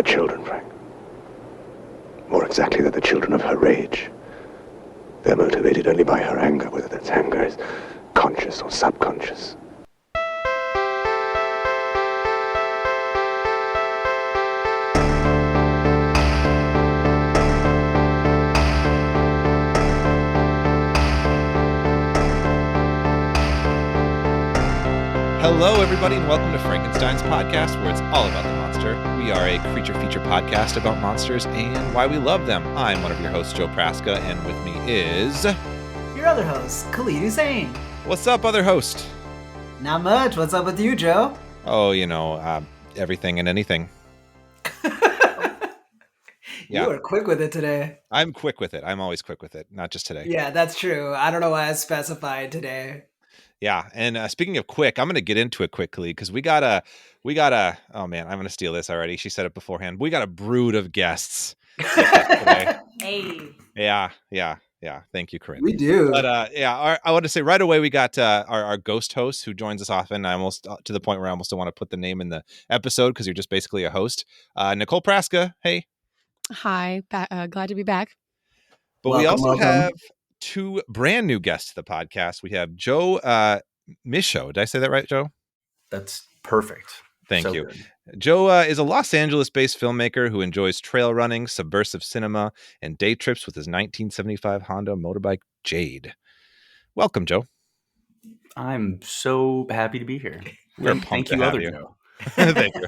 her children, Frank. More exactly, they're the children of her rage. They're motivated only by her anger, whether that anger is conscious or subconscious. Hello, everybody, and welcome to Frankenstein's podcast, where it's all about the monster. We are a creature feature podcast about monsters and why we love them. I'm one of your hosts, Joe Praska, and with me is... your other host, Khalid Hussein. What's up, other host? Not much. What's up with you, Joe? Oh, everything and anything. You were quick with it today. I'm quick with it. I'm always quick with it, not just today. Yeah, that's true. I don't know why I specified today. Yeah, and speaking of quick, I'm going to get into it quickly because we got a, oh man, I'm going to steal this already. She said it beforehand. We got a brood of guests today. Hey. Yeah. Thank you, Corrin. We do. But I want to say right away, we got our ghost host who joins us often. I almost to the point where I almost don't want to put the name in the episode because you're just basically a host. Nicole Praska. Hey. Hi. Glad to be back. But we also have two brand new guests to the podcast. We have Joe Mischo. Did I say that right, Joe? That's perfect. Thank you. Good. Joe is a Los Angeles-based filmmaker who enjoys trail running, subversive cinema, and day trips with his 1975 Honda motorbike Jade. Welcome, Joe. I'm so happy to be here. We're pumped to have you. Joe. Thank you.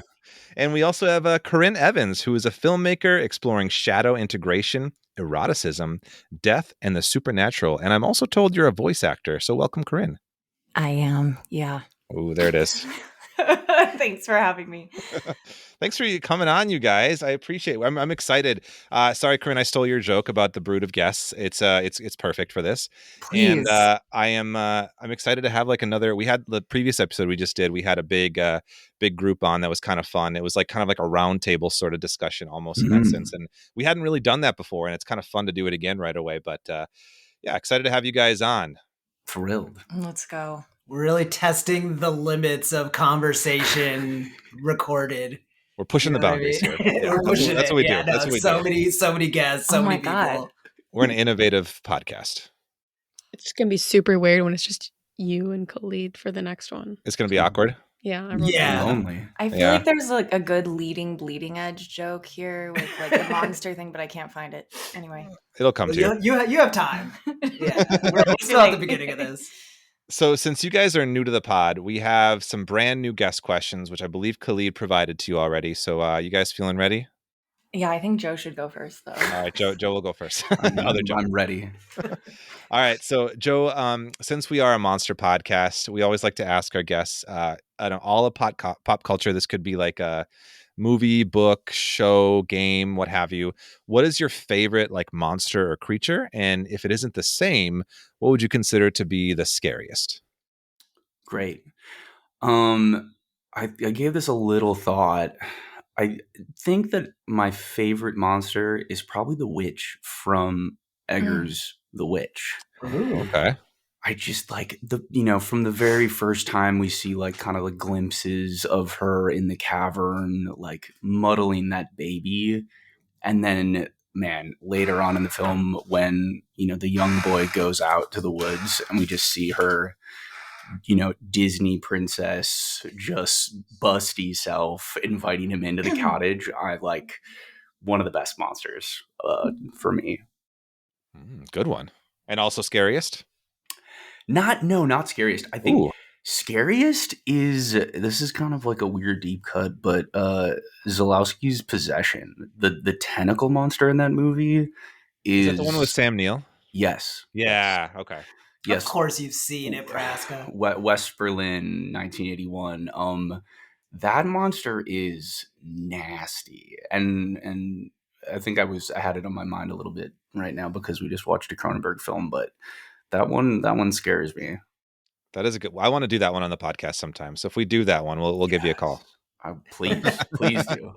And we also have Corrin Evans, who is a filmmaker exploring shadow integration, eroticism, death, and the supernatural. And I'm also told you're a voice actor. So welcome, Corrin. I am. Yeah. Oh, there it is. Thanks for having me. Thanks for coming on, you guys. I appreciate it. I'm excited. Sorry, Corrin, I stole your joke about the brood of guests. It's perfect for this. Please. And I'm excited to have like another. We had the previous episode we just did. We had a big group on that was kind of fun. It was like kind of like a roundtable sort of discussion almost in that sense. And we hadn't really done that before, and it's kind of fun to do it again right away. But excited to have you guys on. Thrilled. Let's go. We're really testing the limits of conversation recorded. We're pushing the boundaries here. Yeah, We're pushing that's what we do. Yeah, That's what we do. So many guests, so many people. God. We're an innovative podcast. It's going to be super weird when it's just you and Khalid for the next one. It's going to be awkward. Yeah. Yeah. Lonely. I feel like there's like a good leading bleeding edge joke here with like the monster thing, but I can't find it. Anyway. It'll come to you. You have time. Yeah. We're still at the beginning of this. So since you guys are new to the pod, we have some brand new guest questions, which I believe Khalid provided to you already. So you guys feeling ready? Yeah, I think Joe should go first, though. All right, Joe will go first. I'm ready. All right. So Joe, since we are a monster podcast, we always like to ask our guests, all of pop culture. This could be like a movie, book, show, game, what have you. What is your favorite like monster or creature? And if it isn't the same, what would you consider to be the scariest? Great. I gave this a little thought. I think that my favorite monster is probably the witch from Eggers the Witch. Ooh. Okay. I just like from the very first time we see like kind of like glimpses of her in the cavern, like muddling that baby. And then, man, later on in the film when, the young boy goes out to the woods and we just see her, Disney princess, just busty self inviting him into the cottage. I like one of the best monsters for me. Good one. And also scariest? Not scariest. I think scariest is, this is kind of like a weird deep cut, but Zalowski's Possession, the tentacle monster in that movie is that the one with Sam Neill? Yes. Yeah. Okay. Yes. Of course you've seen it, Praska. West Berlin, 1981. That monster is nasty, and I think I had it on my mind a little bit right now because we just watched a Cronenberg film, but that one scares me. That is a good. I want to do that one on the podcast sometime. So if we do that one, we'll give you a call. Please do.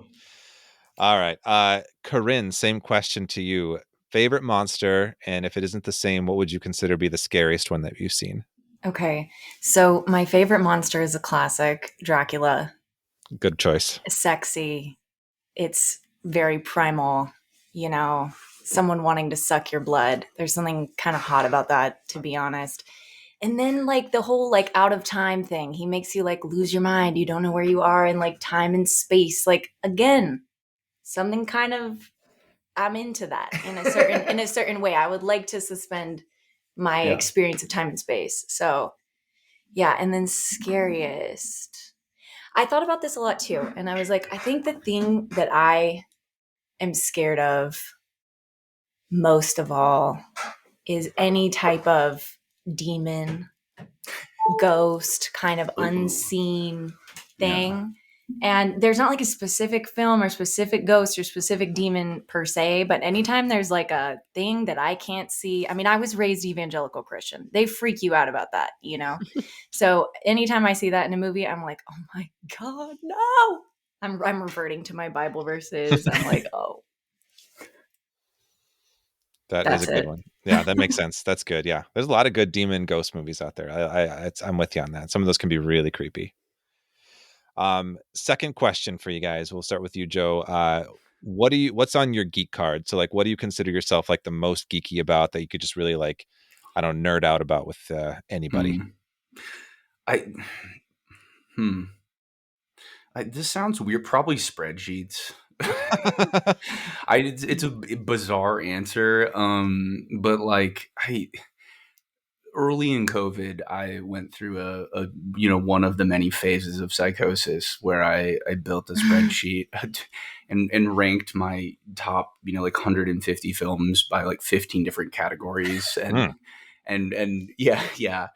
All right, Corrin, same question to you. Favorite monster, and if it isn't the same, what would you consider be the scariest one that you've seen? Okay. So my favorite monster is a classic, Dracula. Good choice. Sexy. It's very primal, you know, someone wanting to suck your blood. There's something kind of hot about that, to be honest. And then like the whole like out of time thing, he makes you like lose your mind. You don't know where you are in like time and space. Like again, something kind of, I'm into that in a certain way. I would like to suspend my experience of time and space. So yeah. And then scariest. I thought about this a lot too. And I was like, I think the thing that I am scared of most of all is any type of demon, ghost, kind of unseen thing. Yeah. And there's not like a specific film or specific ghost or specific demon per se, but anytime there's like a thing that I can't see, I mean, I was raised evangelical Christian. They freak you out about that, you know? So anytime I see that in a movie, I'm like, oh my God, no. I'm reverting to my Bible verses. I'm like, oh. That's a good one. Yeah, that makes sense. That's good. Yeah. There's a lot of good demon ghost movies out there. I'm with you on that. Some of those can be really creepy. Second question for you guys. We'll start with you, Joe. What's on your geek card? So like, what do you consider yourself like the most geeky about that you could just really like, I don't know, nerd out about with anybody? This sounds weird. Probably spreadsheets. It's a bizarre answer. But like early in COVID, I went through a one of the many phases of psychosis where I built a spreadsheet and ranked my top, like 150 films by like 15 different categories. And yeah.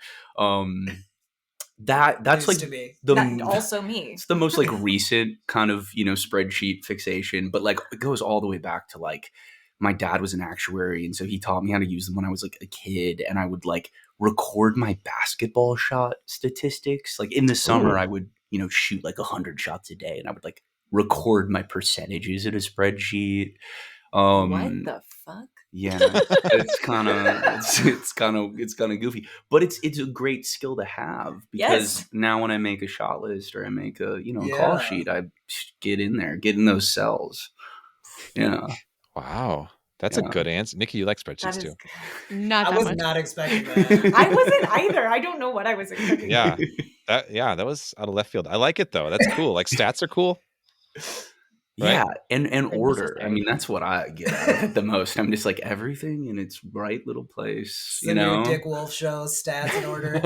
That's like also me. It's the most like recent kind of, spreadsheet fixation, but like it goes all the way back to like my dad was an actuary. And so he taught me how to use them when I was like a kid, and I would like record my basketball shot statistics. Like in the summer, I would, shoot like 100 shots a day, and I would like record my percentages in a spreadsheet. What the fuck? Yeah, it's kind of goofy, but it's a great skill to have, because now when I make a shot list or I make a call sheet, I get in there, get in those cells. Yeah. Wow, that's a good answer, Nikki. You like spreadsheets too? I was not expecting that. I wasn't either. I don't know what I was expecting. Yeah, that was out of left field. I like it though. That's cool. Like stats are cool. Right? Yeah, and order. I mean, that's what I get out of it the most. I'm just like everything in its right little place. Dick Wolf show, stats in order.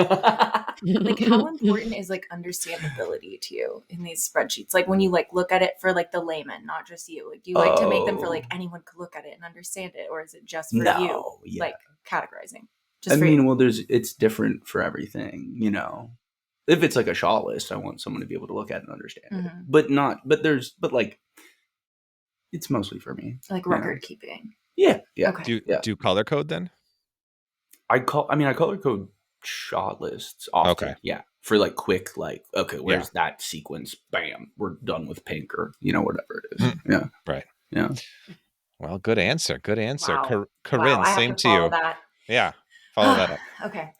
Like, how important is like understandability to you in these spreadsheets? Like when you like look at it for like the layman, not just you. Like, do you like to make them for like anyone could look at it and understand it, or is it just for you? Yeah. Like categorizing. It's different for everything. If it's like a shot list, I want someone to be able to look at and understand it. But like. It's mostly for me. Like record keeping. Yeah. Okay. Do you color code then? I color code shot lists often. Okay. Yeah. For like quick, like, okay, where's that sequence? Bam. We're done with pink or, whatever it is. Yeah. Right. Yeah. Well, good answer. Wow. Corrin, same to you. That. Yeah. Follow that up. Okay.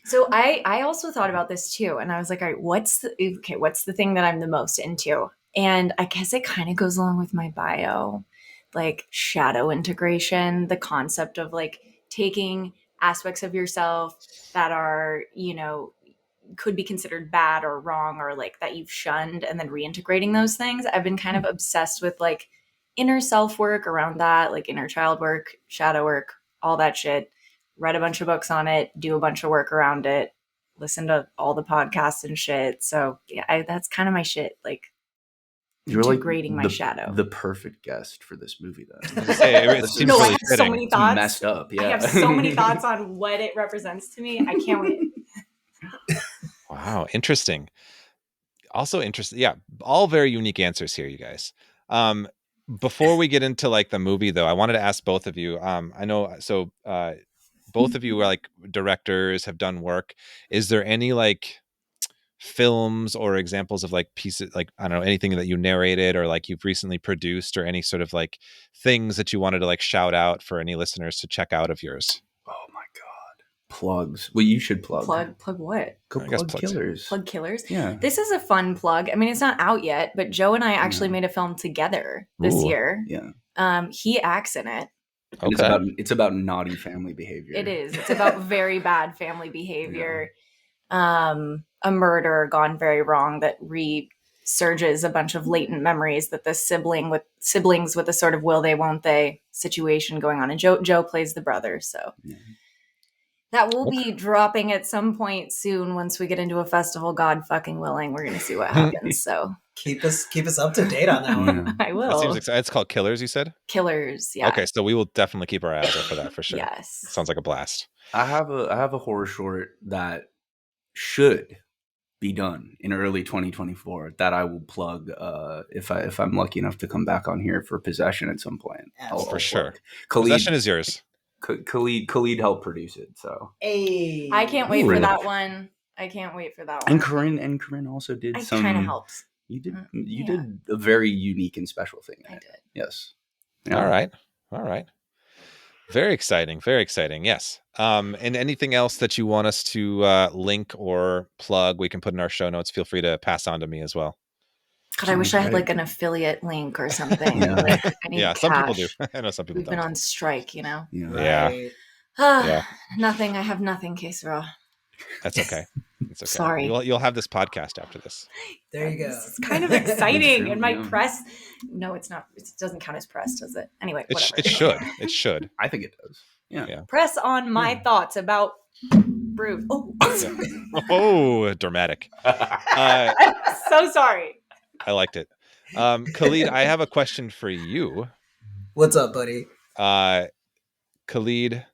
So I also thought about this too. And I was like, all right, what's the thing that I'm the most into? And I guess it kind of goes along with my bio, like shadow integration, the concept of like taking aspects of yourself that are, could be considered bad or wrong or like that you've shunned, and then reintegrating those things. I've been kind of obsessed with like inner self work around that, like inner child work, shadow work, all that shit. Read a bunch of books on it, do a bunch of work around it, listen to all the podcasts and shit. So yeah, that's kind of my shit. Like, you're integrating my shadow. The perfect guest for this movie, then. I have so many thoughts. Messed up. Yeah. I have so many thoughts on what it represents to me. I can't wait. Wow, interesting. Also interesting. Yeah, all very unique answers here, you guys. Before we get into like the movie, though, I wanted to ask both of you. I know. So both of you are like directors, have done work. Is there any like films or examples of like pieces, like I don't know, anything that you narrated or like you've recently produced, or any sort of like things that you wanted to like shout out for any listeners to check out of yours? Oh my God, plugs. Well, you should plug. Plug what? Go I guess plug plugs. Killers. Plug Killers. Yeah. This is a fun plug. I mean, it's not out yet, but Joe and I actually made a film together this Ooh. year. Yeah. He acts in it. And Okay. it's about naughty family behavior. It is. It's about very bad family behavior. A murder gone very wrong that resurges a bunch of latent memories that the siblings with a sort of will they won't they situation going on. And Joe plays the brother, so that will be dropping at some point soon once we get into a festival. God fucking willing, we're gonna see what happens. So Keep us up to date on that one. I will. That seems exciting. It's called Killers, you said? Killers, yeah. Okay, so we will definitely keep our eyes out for that for sure. Yes. Sounds like a blast. I have a horror short that should be done in early 2024 that I will plug if I'm lucky enough to come back on here for Possession at some point. For sure. Khalid, Possession is yours. Khalid helped produce it, so. Hey. I can't wait for Really? that one. I can't wait for that one. And Corinne also did I some. kind of helped. You Yeah. did a very unique and special thing. I did. Yes. All right. Very exciting. Very exciting. Yes. And anything else that you want us to link or plug, we can put in our show notes. Feel free to pass on to me as well. God, I wish I had like an affiliate link or something. Yeah. Like, I need Some people cash. do. I know some people We've been don't. on strike, you know. Yeah. Right. Yeah. Nothing. I have nothing, Kesra. That's okay. It's okay. Sorry. You'll have this podcast after this. There you go. This is kind of exciting. true, And my yeah. press. No, it's not. It doesn't count as press, does it? Anyway, It whatever. should. It should. I think it does. Yeah. Yeah. Press on my thoughts about Brood. Oh, Oh, dramatic. I'm so sorry. I liked it. Khalid, I have a question for you. What's up, buddy? Khalid,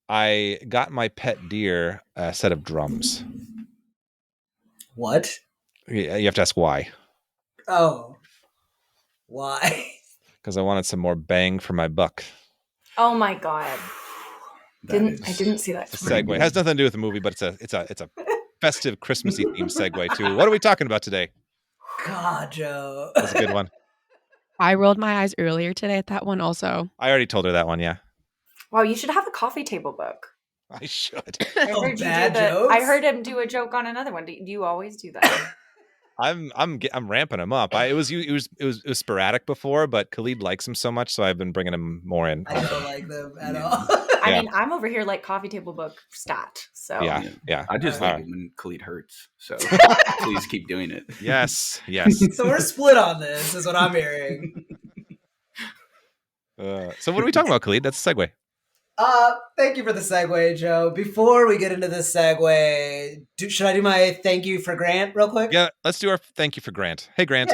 I got my pet deer a set of drums. What? You have to ask why. Oh. Why? Because I wanted some more bang for my buck. Oh my god. I didn't see that. It's a segue. It has nothing to do with the movie, but it's a festive Christmassy themed segue too. What are we talking about today? God, Joe. That's a good one. I rolled my eyes earlier today at that one also. I already told her that one. Yeah, Wow, you should have a coffee table book. I should. I Oh, heard you bad do jokes? I heard him do a joke on another one. Do you always do that? I'm ramping him up. It was sporadic before, but Khalid likes him so much, so I've been bringing him more in. I don't like them at all. I Yeah. mean, I'm over here like coffee table book stat. So Yeah. I just All like right. it when Khalid hurts. So please keep doing it. Yes. So we're split on this, is what I'm hearing. So what are we talking about, Khalid? That's a segue. Thank you for the segue, Joe. Before we get into the segue, should I do my thank you for Grant real quick? Yeah, let's do our thank you for Grant. Hey, Grant.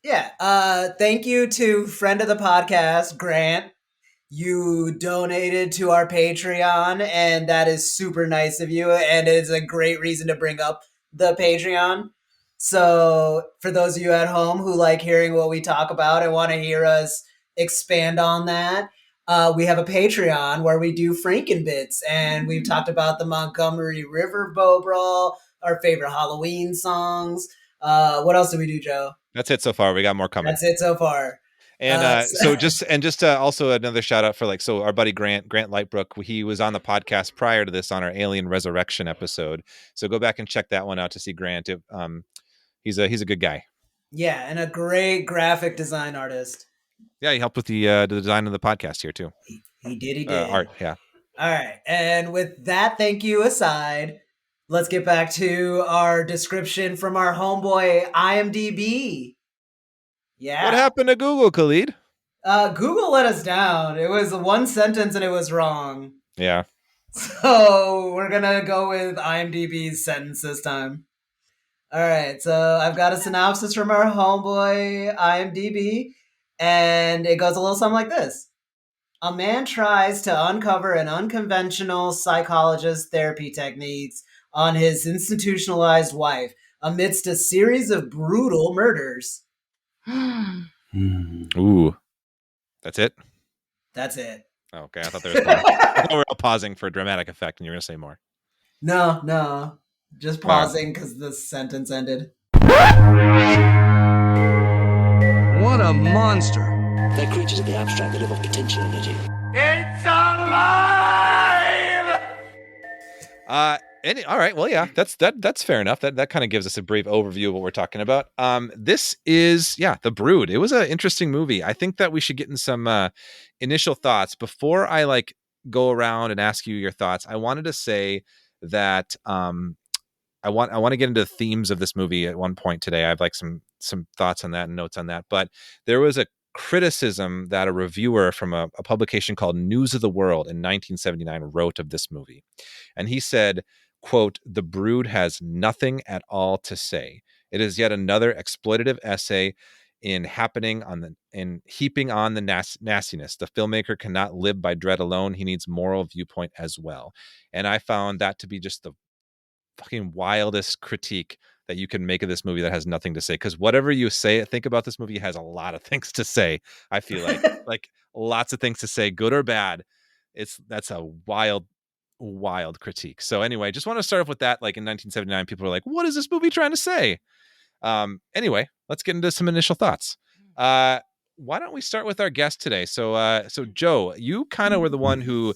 Yeah. Thank you to friend of the podcast, Grant. You donated to our Patreon, and that is super nice of you, and it is a great reason to bring up the Patreon. So for those of you at home who like hearing what we talk about and want to hear us expand on that, we have a Patreon where we do Frankenbits, and we've talked about the Montgomery River Bow Brawl, our favorite Halloween songs. What else did we do, Joe? That's it so far. We got more coming. That's it so far. And so just also another shout out for our buddy Grant Leitbrouk. He was on the podcast prior to this on our Alien Resurrection episode. So go back and check that one out to see Grant. He's a good guy. Yeah, and a great graphic design artist. Yeah, he helped with the design of the podcast here too. He did. Art, yeah. All right. And with that thank you aside, let's get back to our description from our homeboy IMDb. Yeah. What happened to Google, Khalid? Google let us down. It was one sentence and it was wrong. Yeah. So we're going to go with IMDb's sentence this time. All right. So I've got a synopsis from our homeboy IMDb, and it goes a little something like this. A man tries to uncover an unconventional psychologist therapy techniques on his institutionalized wife amidst a series of brutal murders. Ooh. That's it? That's it. Okay, I thought there was more. I thought we were all pausing for dramatic effect and you were going to say more. No. Just pausing because the sentence ended. What a monster. They're creatures of the abstract that live off potential energy. It's alive! All right. Well, yeah, that's fair enough. That kind of gives us a brief overview of what we're talking about. This is The Brood. It was an interesting movie. I think that we should get in some initial thoughts before I go around and ask you your thoughts. I wanted to say that I want to get into the themes of this movie at one point today. I have some thoughts on that and notes on that. But there was a criticism that a reviewer from a publication called News of the World in 1979 wrote of this movie. And he said, quote, "The Brood has nothing at all to say. It is yet another exploitative essay in heaping on the nastiness. The filmmaker cannot live by dread alone. He needs moral viewpoint as well." And I found that to be just the fucking wildest critique that you can make of this movie that has nothing to say. Because whatever you think about this movie has a lot of things to say. I feel like lots of things to say, good or bad. That's a wild critique. So anyway, just want to start off with that. Like in 1979, people were like, "What is this movie trying to say?" Anyway, let's get into some initial thoughts. Why don't we start with our guest today? So Joe, you kind of were the one who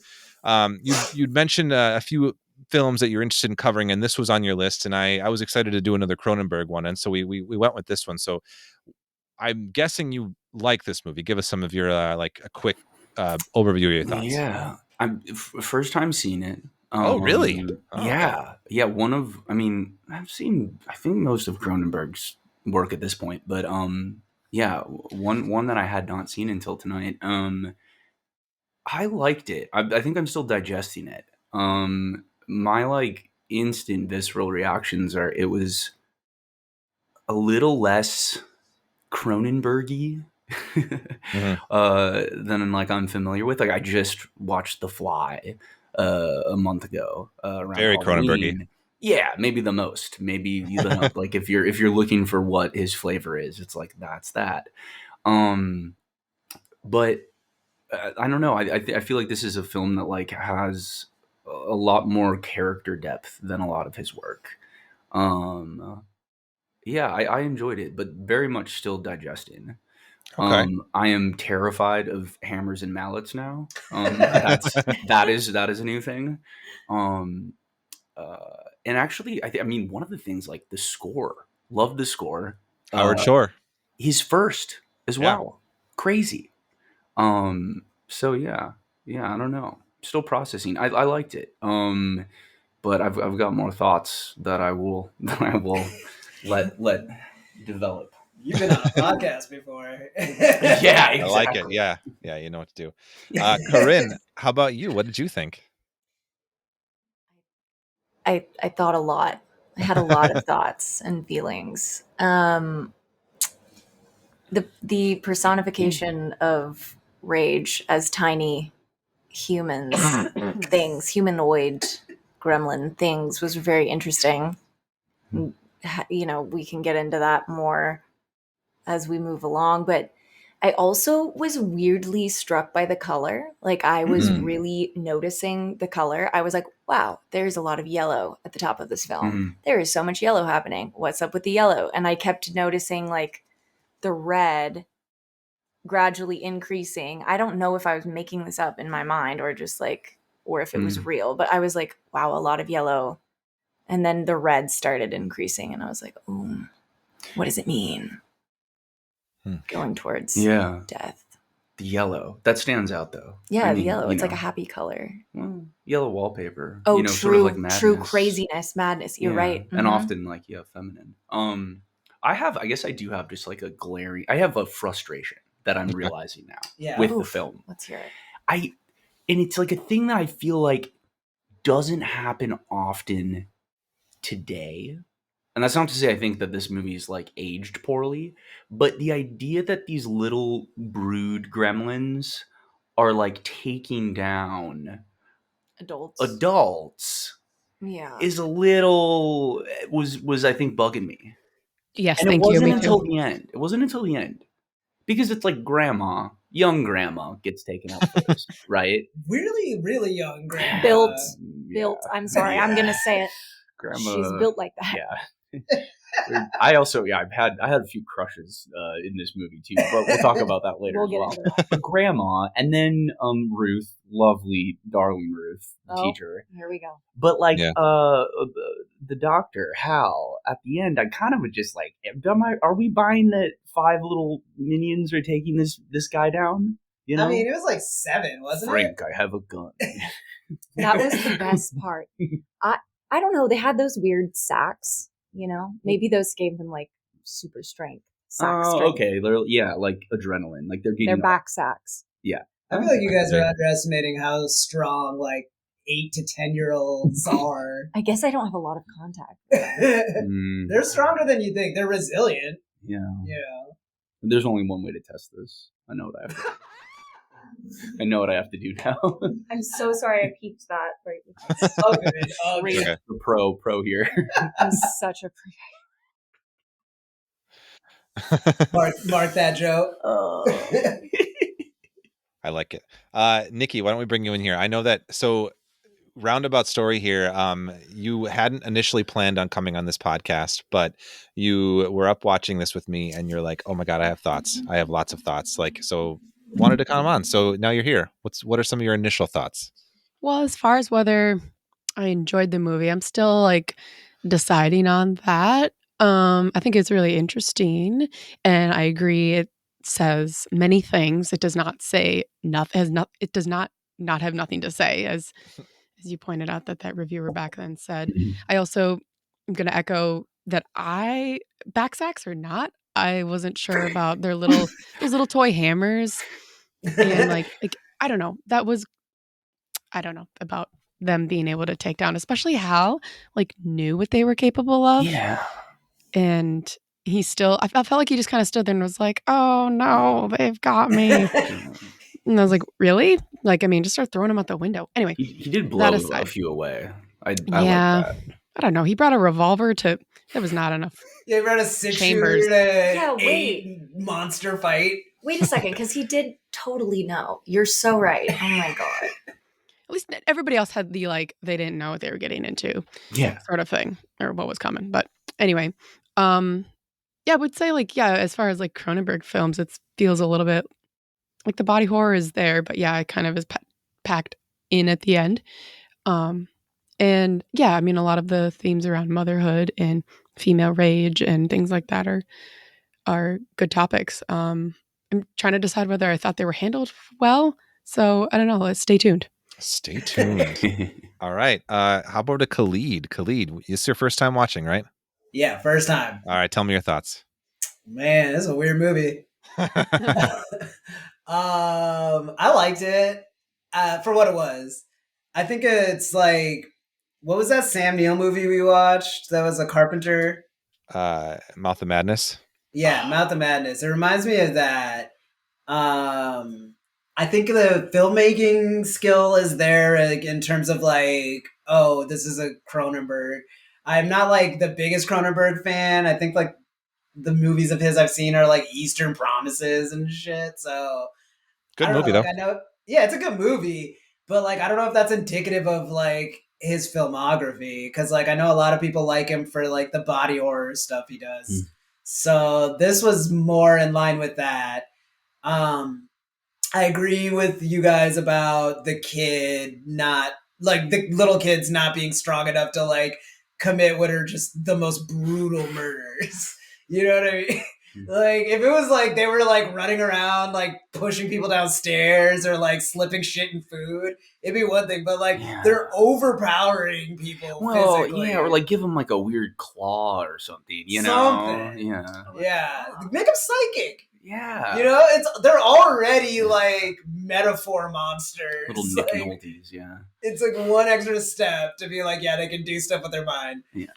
you'd mentioned a few films that you're interested in covering, and this was on your list, and I was excited to do another Cronenberg one, and so we went with this one. So I'm guessing you like this movie. Give us some of your a quick overview of your thoughts. Yeah, I'm first time seeing it. Oh, really? Oh, yeah, okay. Yeah. I've seen I think most of Cronenberg's work at this point, but yeah, one that I had not seen until tonight. I liked it. I think I'm still digesting it. My instant visceral reactions are it was a little less Cronenberg-y than I'm familiar with. I just watched The Fly a month ago. Around very Halloween. Cronenberg-y. Yeah, maybe the most. Maybe if you're looking for what his flavor is, it's that's that. But I don't know. I feel like this is a film that has a lot more character depth than a lot of his work. Yeah, I enjoyed it, but very much still digesting. Okay. I am terrified of hammers and mallets now. That is a new thing. And actually, one of the things the score. Love the score. Howard Shore. He's first as well. Crazy. So yeah, I don't know. Still processing. I liked it. But I've got more thoughts that I will let develop. You've been on a podcast before. Yeah, exactly. I like it. Yeah, you know what to do. Corrin, how about you? What did you think? I thought a lot. I had a lot of thoughts and feelings. The personification of rage as tiny humans, humanoid gremlin things was very interesting. We can get into that more as we move along, but I also was weirdly struck by the color. I was really noticing the color. I was like, wow, there's a lot of yellow at the top of this film. There is so much yellow happening. What's up with the yellow? And I kept noticing the red gradually increasing. I don't know if I was making this up in my mind or just or if it was real, but I was like, wow, a lot of yellow. And then the red started increasing and I was like, oh, what does it mean? Going towards death. The yellow. That stands out though. Yeah, the yellow. It's a happy color. Well, yellow wallpaper. Oh, true. Sort of madness. True craziness, madness. You're right. And often feminine. I guess I do have just a glaring, I have a frustration that I'm realizing now with the film. Let's hear it. And it's a thing that I feel doesn't happen often today. And that's not to say I think that this movie is aged poorly, but the idea that these little brood gremlins are taking down adults is a little was I think bugging me. Yes, and thank it wasn't you. until the end. It wasn't until the end. Because it's grandma, young grandma gets taken out first, right? Really, really young grandma. Built. I'm sorry, I'm gonna say it. Grandma, she's built like that. Yeah. I had a few crushes in this movie too, but we'll talk about that later as well. But Grandma, and then Ruth, lovely, darling Ruth, the teacher. Here we go. But the doctor, Hal, at the end, I kind of was just like, are we buying that 5 little minions are taking this guy down? You know? I mean, it was like 7, wasn't Frank, it? I have a gun. That was the best part. I don't know. They had those weird sacks, Maybe those gave them like super strength. Okay. They're like adrenaline. Like they're back sacks. Yeah. I feel like you guys are underestimating how strong like 8 to 10-year-olds are. I guess I don't have a lot of contact. They're stronger than you think. They're resilient. Yeah. Yeah. There's only one way to test this. I know what I have to. I know what I have to do now. I'm so sorry I peeped that. Okay. The pro here. I'm such a Mark that joke. I like it. Nikki, why don't we bring you in here? I know that. So roundabout story here. You hadn't initially planned on coming on this podcast, but you were up watching this with me and you're like, oh my God, I have thoughts. I have lots of thoughts. So wanted to come on. So now you're here. What are some of your initial thoughts? Well, as far as whether I enjoyed the movie, I'm still like deciding on that. I think it's really interesting, and I agree. It says many things. It does not say nothing. It does not have nothing to say, as you pointed out that reviewer back then said. I also am going to echo that back sacks or not, I wasn't sure about those little toy hammers, and like I don't know. I don't know about them being able to take down, especially Hal, like knew what they were capable of. Yeah. And he still, I felt like he just kind of stood there and was like, oh no, they've got me. And I was like, really? Like, I mean, just start throwing them out the window. Anyway. He did blow a few away. I like that. I don't know. He brought a revolver there was not enough. Yeah, he brought a 6-shooter to 8 monster fight. Wait a second, because he did totally know. You're so right. Oh my God. At least everybody else had the they didn't know what they were getting into. Yeah. Sort of thing, or what was coming. But anyway, I would say as far as Cronenberg films, it feels a little bit like the body horror is there, but it kind of is packed in at the end. And I mean, a lot of the themes around motherhood and female rage and things like that are good topics. I'm trying to decide whether I thought they were handled well. So I don't know. Let's stay tuned. Stay tuned. All right. How about Khalid? Khalid, it's your first time watching, right? Yeah, first time. All right. Tell me your thoughts. Man, this is a weird movie. I liked it for what it was. I think it's what was that Sam Neill movie we watched? That was a Carpenter. Mouth of Madness. Yeah, Mouth of Madness. It reminds me of that. I think the filmmaking skill is there in terms of this is a Cronenberg. I'm not the biggest Cronenberg fan. I think the movies of his I've seen are Eastern Promises and shit. So good movie though. Yeah, it's a good movie, but I don't know if that's indicative of his filmography, because I know a lot of people like him for the body horror stuff he does. So this was more in line with that. I agree with you guys about the kid not the little kids not being strong enough to commit what are just the most brutal murders. You know what I mean? If it was they were running around pushing people downstairs or slipping shit in food, it'd be one thing. But they're overpowering people physically. Yeah, or give them a weird claw or something. You know? Yeah. Make them psychic. Yeah. You know, they're already metaphor monsters. Little Nick Nolte's, yeah. It's one extra step to be they can do stuff with their mind. Yeah.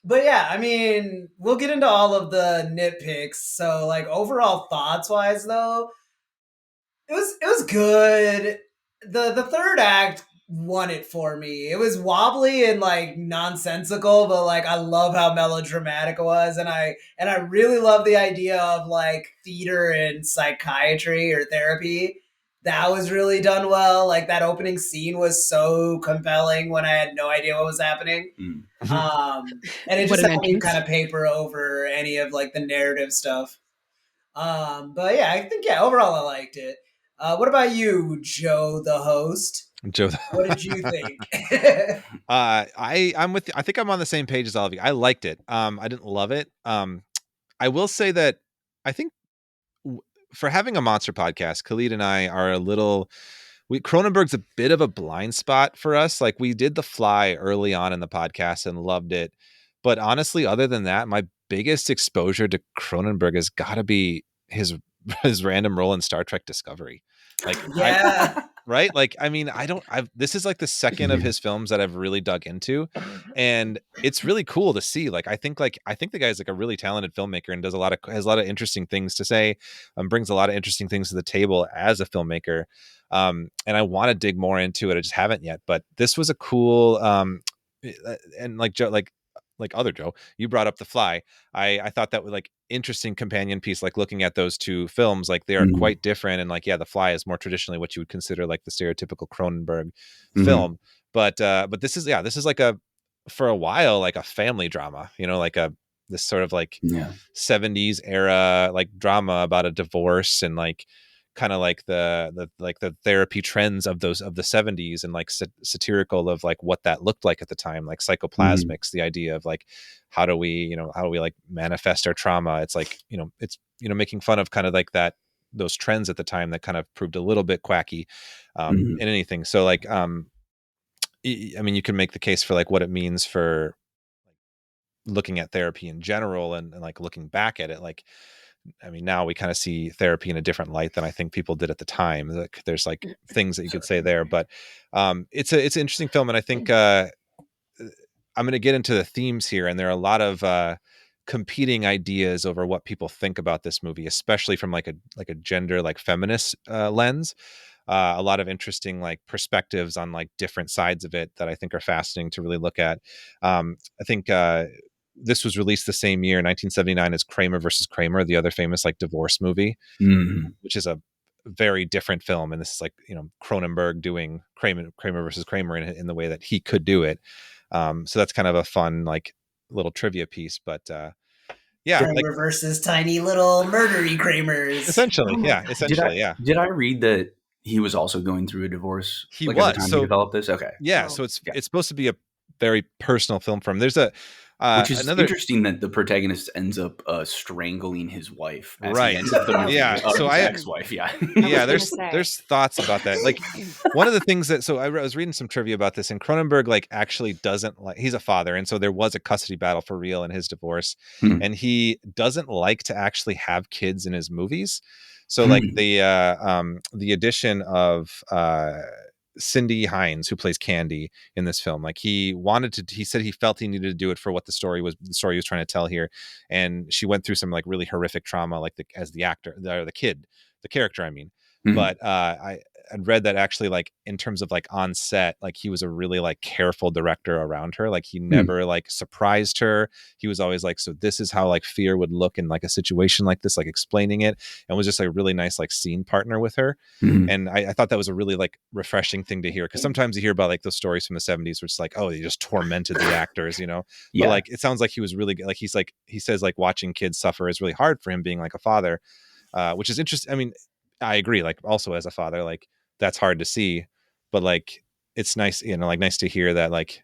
But yeah, I mean, we'll get into all of the nitpicks. So overall thoughts wise though, it was good. The third act won it for me. It was wobbly and nonsensical, but I love how melodramatic it was, and I really love the idea of theater and psychiatry or therapy that was really done well. Like that opening scene was so compelling when I had no idea what was happening. And it What just an helped me entrance. kind of paper over any of like the narrative stuff. But yeah, I think overall I liked it. What about you, Joe, the host? Joe. What did you think? I'm with you. I think I'm on the same page as all of you. I liked it. I didn't love it. I will say that I think for having a monster podcast, Khalid and I are a little. Cronenberg's a bit of a blind spot for us. Like we did The Fly early on in the podcast and loved it, but honestly, other than that, my biggest exposure to Cronenberg has got to be his random role in Star Trek Discovery. Like Yeah. right? Like, I mean, this is like the second of his films that I've really dug into, and it's really cool to see. Like, I think the guy's like a really talented filmmaker and has a lot of interesting things to say, brings a lot of interesting things to the table as a filmmaker. And I want to dig more into it. I just haven't yet, but this was a cool, and like Joe, like other Joe, you brought up The Fly. I thought that was like interesting companion piece, like looking at those two films, like they are quite different. And like, yeah, The Fly is more traditionally what you would consider like the stereotypical Cronenberg film. But this is like for a while, like a family drama, like this sort of like 70s era, like drama about a divorce and like kind of like the therapy trends of the 70s and like satirical of like what that looked like at the time, like psychoplasmics, the idea of like how do we like manifest our trauma. It's like it's making fun of kind of like those trends at the time that kind of proved a little bit quacky in anything. So like I mean, you can make the case for like what it means for looking at therapy in general and like looking back at it. Like, I mean, now we kind of see therapy in a different light than I think people did at the time. Like, there's like things that you could say there, but it's an interesting film, and I think I'm going to get into the themes here, and there are a lot of competing ideas over what people think about this movie, especially from like a gender, like feminist lens. A lot of interesting like perspectives on like different sides of it that I think are fascinating to really look at. I think this was released the same year, 1979, as Kramer versus Kramer, the other famous like divorce movie, which is a very different film. And this is like, Cronenberg doing Kramer versus Kramer in the way that he could do it. So that's kind of a fun, like little trivia piece, but yeah. Kramer versus tiny little murdery Kramers. Essentially. Yeah. Did I read that he was also going through a divorce? He like was. at the time So he developed this? Okay. Yeah. So it's supposed to be a very personal film for him. There's which is interesting that the protagonist ends up strangling his wife as right. he ends up the movie. Yeah. So his ex-wife. Yeah. Yeah. There's thoughts about that. Like one of the things that, so I was reading some trivia about this, and Cronenberg like actually doesn't like, he's a father. And so there was a custody battle for real in his divorce, and he doesn't like to actually have kids in his movies. So like the addition of Cindy Hines, who plays Candy in this film, like he said he felt he needed to do it for what the story he was trying to tell here. And she went through some like really horrific trauma, like as the actor, the character, I mean. But I'd read that actually, like in terms of like on set, like he was a really like careful director around her. Like he never like surprised her. He was always like, so this is how like fear would look in like a situation like this, like explaining it, and was just like a really nice like scene partner with her. And I thought that was a really like refreshing thing to hear, because sometimes you hear about like those stories from the 70s where it's like, oh, they just tormented the actors, but like it sounds like he was really like, he says like watching kids suffer is really hard for him, being like a father, which is interesting. I mean, I agree, like also as a father, like that's hard to see, but like it's nice, like nice to hear that, like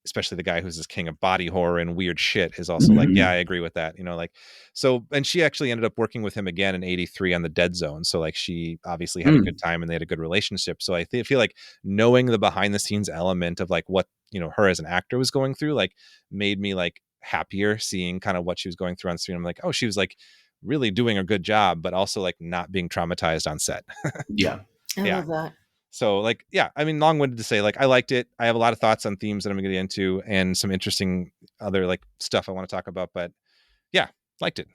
especially the guy who's this king of body horror and weird shit is also like, yeah, I agree with that, like. So, and she actually ended up working with him again in 83 on The Dead Zone, so like she obviously had a good time and they had a good relationship. So I feel like knowing the behind the scenes element of like what her as an actor was going through, like made me like happier seeing kind of what she was going through on screen. I'm like, oh, she was like really doing a good job, but also like not being traumatized on set. I love that. So like, yeah, I mean, long-winded to say, like, I liked it. I have a lot of thoughts on themes that I'm going to get into and some interesting other like stuff I want to talk about, but yeah, liked it.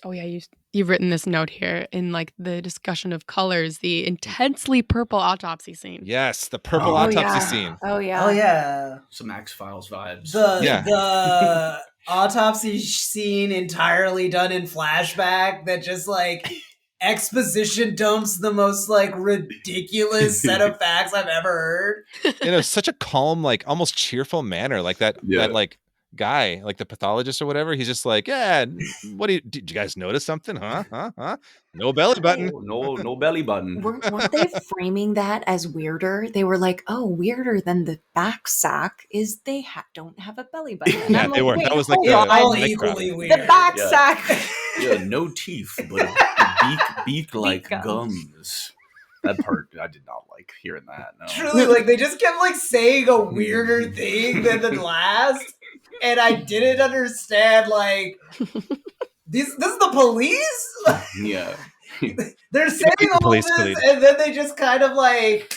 Oh yeah, you've written this note here in like the discussion of colors, the intensely purple autopsy scene. Yes, the purple Oh, autopsy yeah. scene. Oh yeah. Oh yeah. Some X-Files vibes. The autopsy scene entirely done in flashback that just like exposition dumps the most like ridiculous set of facts I've ever heard. In such a calm, like almost cheerful manner, like that like guy, like the pathologist or whatever. He's just like, yeah, what did you guys notice something? Huh? No belly button. No belly button. Weren't they framing that as weirder? They were like, "Oh, weirder than the back sack is they don't have a belly button." And Yeah, I'm they like, were. "Wait, That was like hold the on. All mic equally drop. weird. The back Yeah. sack." Yeah, no teeth, but a beak like Beak gums. That part I did not like hearing that. No. Truly, like they just kept like saying a weirder thing than the last, and I didn't understand. Like, this is the police. Yeah. They're saying all Police, this, Khalid. and then they just kind of like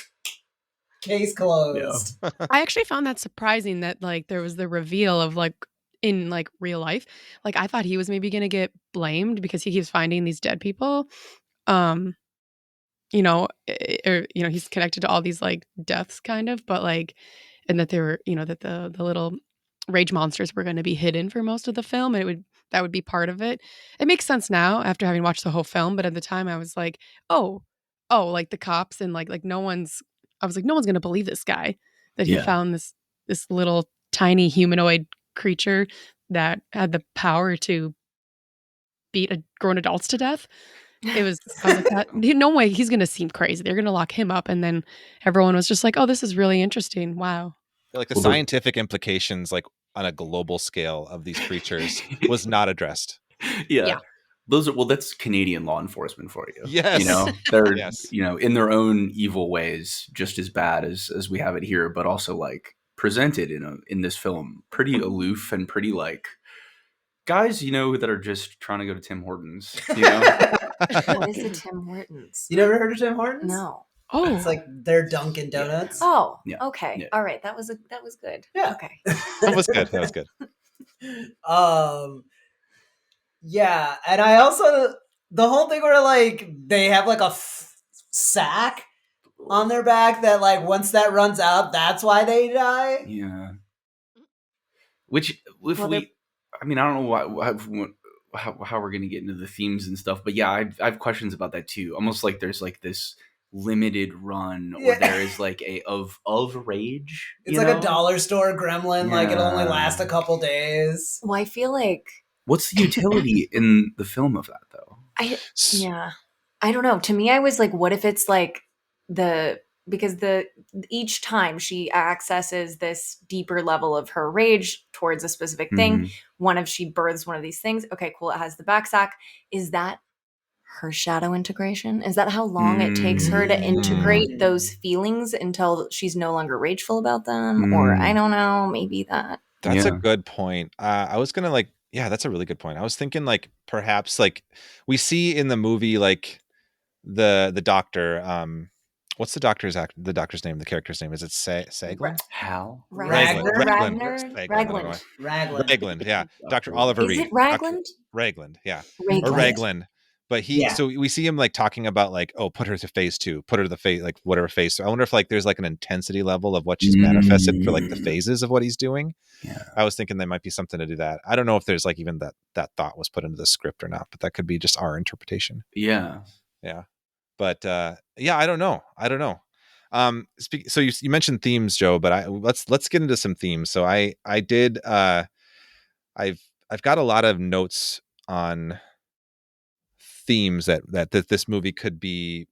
case closed. I actually found that surprising that like there was the reveal of like in like real life. Like I thought he was maybe gonna get blamed because he keeps finding these dead people. He's connected to all these like deaths kind of, but like and that they were, that the little rage monsters were going to be hidden for most of the film, and that would be part of it. It makes sense now after having watched the whole film, but at the time I was like, oh, like the cops and like no one's going to believe this guy that he found this little tiny humanoid creature that had the power to beat grown adults to death. I was like, no way he's going to seem crazy. They're going to lock him up. And then everyone was just like, oh, this is really interesting. Wow. Like the scientific implications, like on a global scale of these creatures was not addressed. Yeah. That's Canadian law enforcement for you. Yes. They're, Yes. in their own evil ways, just as bad as we have it here, but also like presented in this film, pretty aloof and pretty like guys, that are just trying to go to Tim Hortons, What is a Tim Hortons? You never heard of Tim Hortons? No. Oh, It's like their Dunkin' Donuts. Oh, Yeah. okay. Yeah. All right. That was good. Yeah. Okay. That was good. Yeah, and I also the whole thing where like they have like a sack on their back that like once that runs out, that's why they die. Yeah. Which if Well, I don't know how we're gonna get into the themes and stuff, but yeah, I have questions about that too. Almost like there's like this limited run, or there is like a of rage. It's like a dollar store gremlin, like it'll only Yeah. last a couple days. Well, I feel like What's the utility in the film of that though? I don't know. To me, I was like, what if it's like because each time she accesses this deeper level of her rage towards a specific thing, she births one of these things. Okay, cool. It has the back sack. Is that her shadow integration? Is that how long it takes her to integrate those feelings until she's no longer rageful about them? Or I don't know, maybe that. That's a good point. I was gonna like, yeah, that's a really good point. I was thinking like perhaps like we see in the movie like the doctor. What's the doctor's name? The character's name, is it Saglin? Hal? Ragland, yeah. Dr. Oliver Reed. Is it Ragland? Ragland, yeah. Ragland. Or Ragland. But so we see him like talking about like, oh, put her to phase 2, put her to the phase, like whatever phase. So I wonder if like there's like an intensity level of what she's manifested for like the phases of what he's doing. Yeah. I was thinking there might be something to do that. I don't know if there's like even that thought was put into the script or not, but that could be just our interpretation. Yeah. Yeah. But yeah, I don't know. So you mentioned themes, Joe, but let's get into some themes. So I did I've got a lot of notes on themes that this movie could be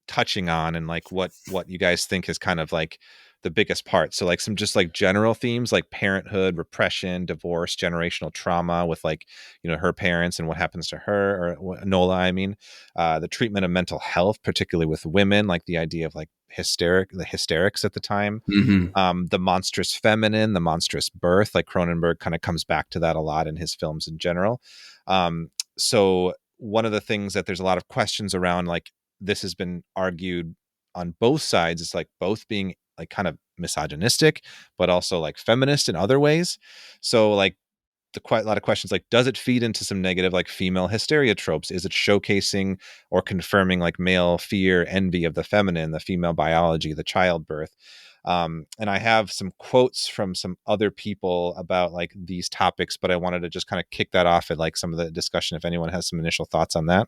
touching on, and like what you guys think is kind of like the biggest part. So like some just like general themes like parenthood, repression, divorce, generational trauma with like, her parents and what happens to her, or Nola, I mean, the treatment of mental health, particularly with women, like the idea of like the hysterics at the time, the monstrous feminine, the monstrous birth, like Cronenberg kind of comes back to that a lot in his films in general. So one of the things that there's a lot of questions around, like this has been argued on both sides, is like both being like kind of misogynistic, but also like feminist in other ways. So like quite a lot of questions like, does it feed into some negative like female hysteria tropes? Is it showcasing or confirming like male fear, envy of the feminine, the female biology, the childbirth? And I have some quotes from some other people about like these topics, but I wanted to just kind of kick that off at like some of the discussion if anyone has some initial thoughts on that.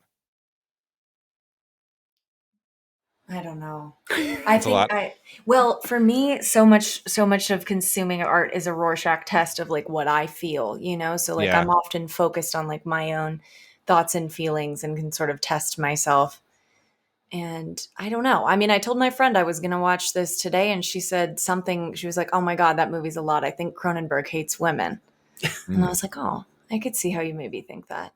I don't know. It's a lot. Well, for me, so much of consuming art is a Rorschach test of like what I feel, you know? So like Yeah. I'm often focused on like my own thoughts and feelings and can sort of test myself. And I don't know. I mean, I told my friend I was going to watch this today and she said something, she was like, "Oh my God, that movie's a lot. I think Cronenberg hates women." And I was like, "Oh, I could see how you maybe think that."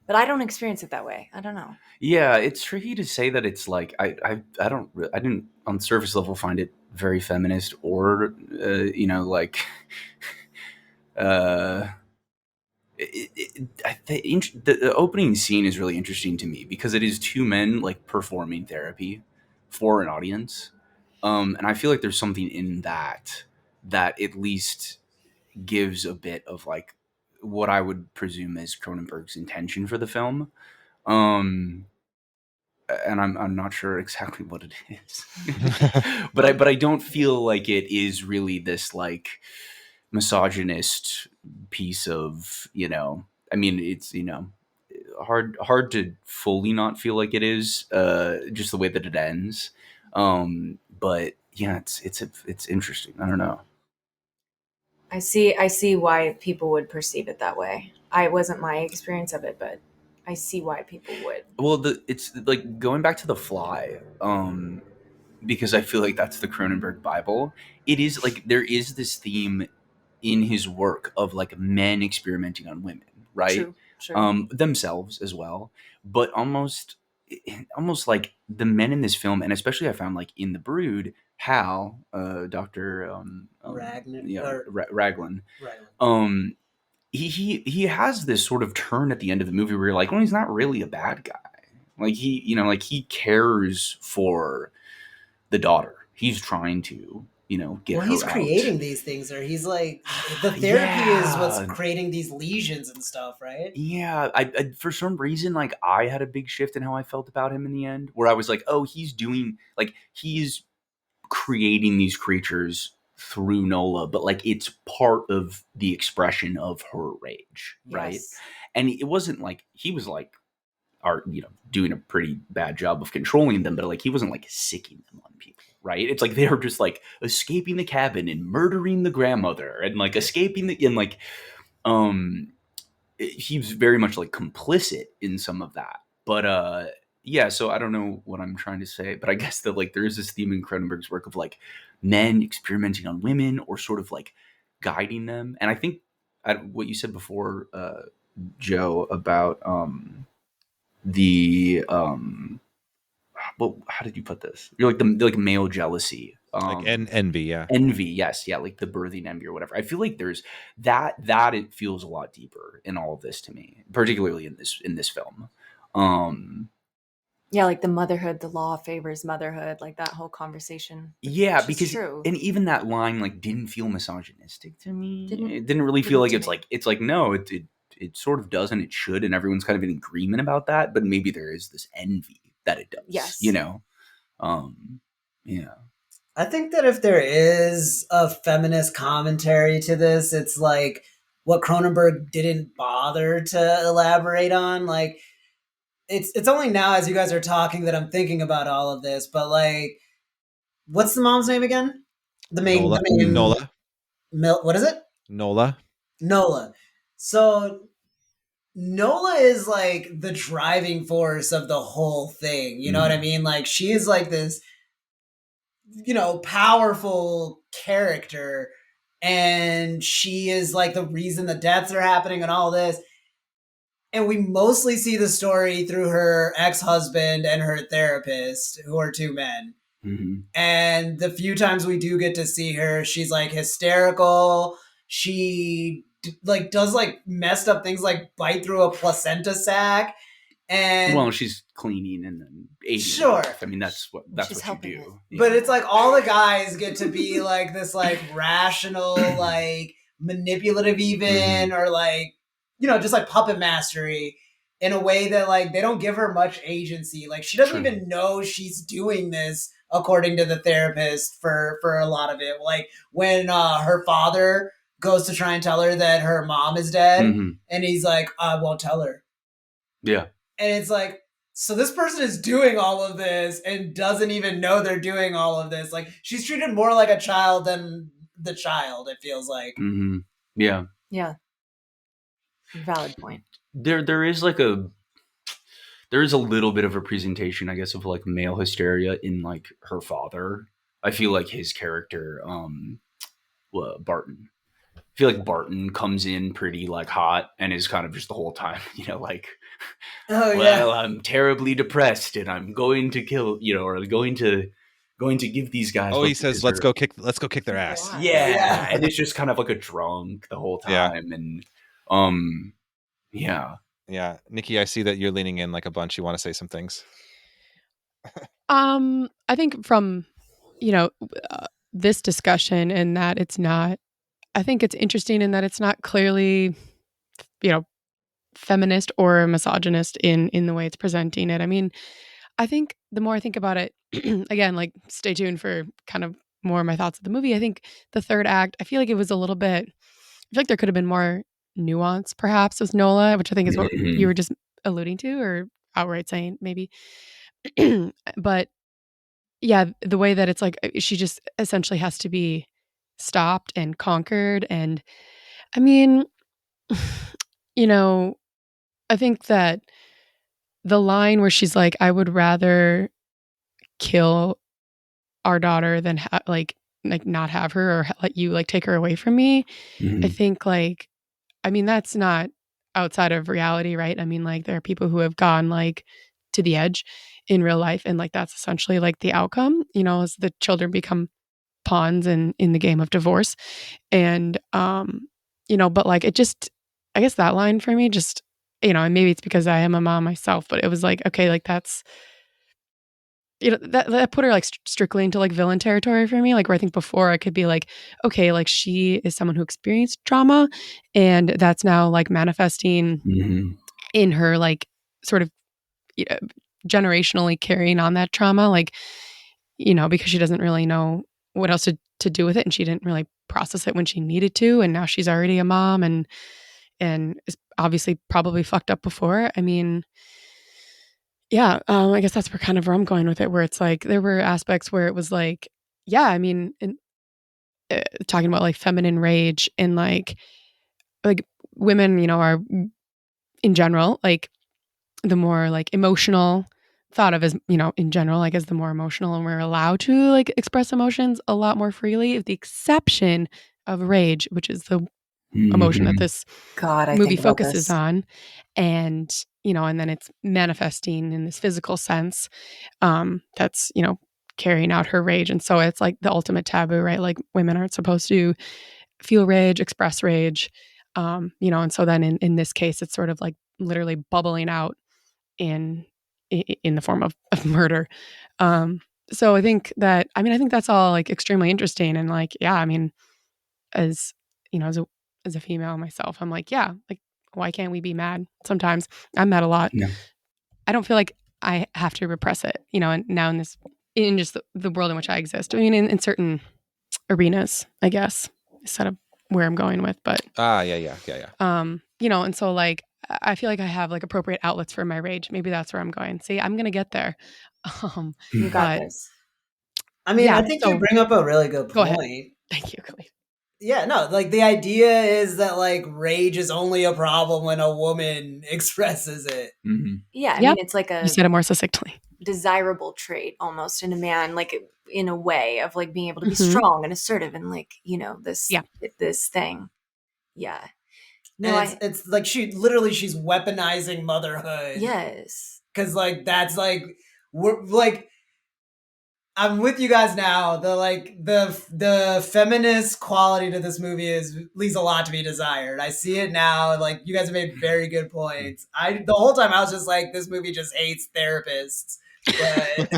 But I don't experience it that way. I don't know. Yeah, it's tricky to say that it's like I didn't on the surface level find it very feminist or like the opening scene is really interesting to me because it is two men like performing therapy for an audience, and I feel like there's something in that at least gives a bit of like what I would presume is Cronenberg's intention for the film. And I'm not sure exactly what it is, but I don't feel like it is really this like misogynist piece of, I mean, it's, hard to fully not feel like it is, just the way that it ends. But yeah, it's interesting. I don't know. I see why people would perceive it that way. It wasn't my experience of it, but I see why people would. Well, it's like going back to The Fly, because I feel like that's the Cronenberg Bible. It is like there is this theme in his work of like men experimenting on women, right? True. Themselves as well, but almost like the men in this film, and especially I found like in The Brood, Hal, Dr. Raglan, he has this sort of turn at the end of the movie where you're like, well, he's not really a bad guy. Like he cares for the daughter. He's trying to, get her he's out. creating these things, or he's like, the therapy is what's creating these lesions and stuff, right? Yeah, I for some reason, like I had a big shift in how I felt about him in the end, where I was like, oh, he's creating these creatures through Nola, but like it's part of the expression of her rage, right? Yes. And it wasn't like he was like doing a pretty bad job of controlling them, but like he wasn't like sicking them on people, right? It's like they were just like escaping the cabin and murdering the grandmother and like escaping he was very much like complicit in some of that. But yeah, so I don't know what I'm trying to say, but I guess that like there is this theme in Cronenberg's work of like men experimenting on women or sort of like guiding them. And I think what you said before, Joe, about well, how did you put this? You're like the like male jealousy, Like envy, yeah. Envy, yes, yeah, like the birthing envy or whatever. I feel like there's that it feels a lot deeper in all of this to me, particularly in this film. Yeah, like the motherhood, the law favors motherhood, like that whole conversation. Yeah, because true. And even that line like didn't feel misogynistic to me. It didn't really feel like it's like no, it sort of does and it should, and everyone's kind of in agreement about that, but maybe there is this envy that it does. Yes. Yeah. I think that if there is a feminist commentary to this, it's like what Cronenberg didn't bother to elaborate on. Like it's only now as you guys are talking that I'm thinking about all of this, but like, what's the mom's name again? Nola. What is it? Nola. So Nola is like the driving force of the whole thing. You know what I mean? Like she is like this, powerful character, and she is like the reason the deaths are happening and all this. And we mostly see the story through her ex-husband and her therapist, who are two men. Mm-hmm. And the few times we do get to see her, she's like hysterical. She like does like messed up things, like bite through a placenta sac. And she's cleaning and then aiding. Sure. I mean, that's what you do. But it's like all the guys get to be like this like rational, like manipulative even, or like, you know, just like puppet mastery in a way that like they don't give her much agency. Like she doesn't even know she's doing this, according to the therapist, for a lot of it. Like when her father goes to try and tell her that her mom is dead, and he's like, I won't tell her. Yeah. And it's like, so this person is doing all of this and doesn't even know they're doing all of this. Like she's treated more like a child than the child, it feels like. Yeah. Yeah. Valid point. There is a little bit of a presentation, I guess, of like male hysteria in like her father. I feel like his character, Barton. I feel like Barton comes in pretty like hot and is kind of just the whole time, you know, like, I'm terribly depressed and I'm going to kill, you know, or going to give these guys. Oh, he says, let's go kick their ass. Yeah. And it's just kind of like a drunk the whole time. And, Yeah. Nikki, I see that you're leaning in like a bunch. You want to say some things? I think from, you know, this discussion and that it's not, I think it's interesting in that it's not clearly, you know, feminist or misogynist in the way it's presenting it. I mean, I think the more I think about it, again, like stay tuned for kind of more of my thoughts of the movie. I think the third act, I feel like it was a little bit, I feel like there could have been more nuance perhaps with Nola, which I think is what you were just alluding to or outright saying maybe. But yeah, the way that it's like she just essentially has to be stopped and conquered. And I mean, you know, I think that the line where she's like, I would rather kill our daughter than like not have her or let you like take her away from me. I think like, I mean, that's not outside of reality, right? I mean, like there are people who have gone like to the edge in real life and like that's essentially like the outcome, you know, as the children become pawns in the game of divorce. And you know, but like it just, I guess that line for me just, you know, and maybe it's because I am a mom myself, but it was like, okay, like that's, you know, that put her like strictly into like villain territory for me. Like where I think before I could be like, okay, like she is someone who experienced trauma and that's now like manifesting in her, like sort of, you know, generationally carrying on that trauma, like, you know, because she doesn't really know what else to do with it. And she didn't really process it when she needed to. And now she's already a mom and is obviously probably fucked up before. I mean, yeah, I guess that's where I'm going with it, where it's like there were aspects where it was like, yeah, I mean, talking about like feminine rage and like women, you know, are in general like the more like emotional thought of as, you know, in general, like as the more emotional and we're allowed to like express emotions a lot more freely, with the exception of rage, which is the emotion that this movie focuses on. And, you know, and then it's manifesting in this physical sense that's, you know, carrying out her rage. And so it's like the ultimate taboo, right? Like women aren't supposed to feel rage, express rage, you know, and so then in this case, it's sort of like literally bubbling out in the form of murder. So I think that, I mean, I think that's all like extremely interesting. And like, yeah, I mean, as, you know, as a female myself, I'm like, yeah, like, why can't we be mad? Sometimes I'm mad a lot. Yeah. I don't feel like I have to repress it, you know, and now in just the world in which I exist. I mean, in certain arenas, I guess, is sort of where I'm going with, but. Yeah. You know, and so like, I feel like I have like appropriate outlets for my rage. Maybe that's where I'm going. See, I'm going to get there. You got this. I mean, yeah, I think you bring up a really good point. Go ahead. Thank you, Khalid. Yeah, no, like the idea is that like rage is only a problem when a woman expresses it. Yeah, I mean, it's like you said it more succinctly. Desirable trait almost in a man, like in a way of like being able to be strong and assertive and like, you know, this thing. Yeah. No, and it's like she's weaponizing motherhood. Yes. Because like that's like we're like I'm with you guys now. The feminist quality to this movie leaves a lot to be desired. I see it now. Like you guys have made very good points. The whole time I was just like, this movie just hates therapists. But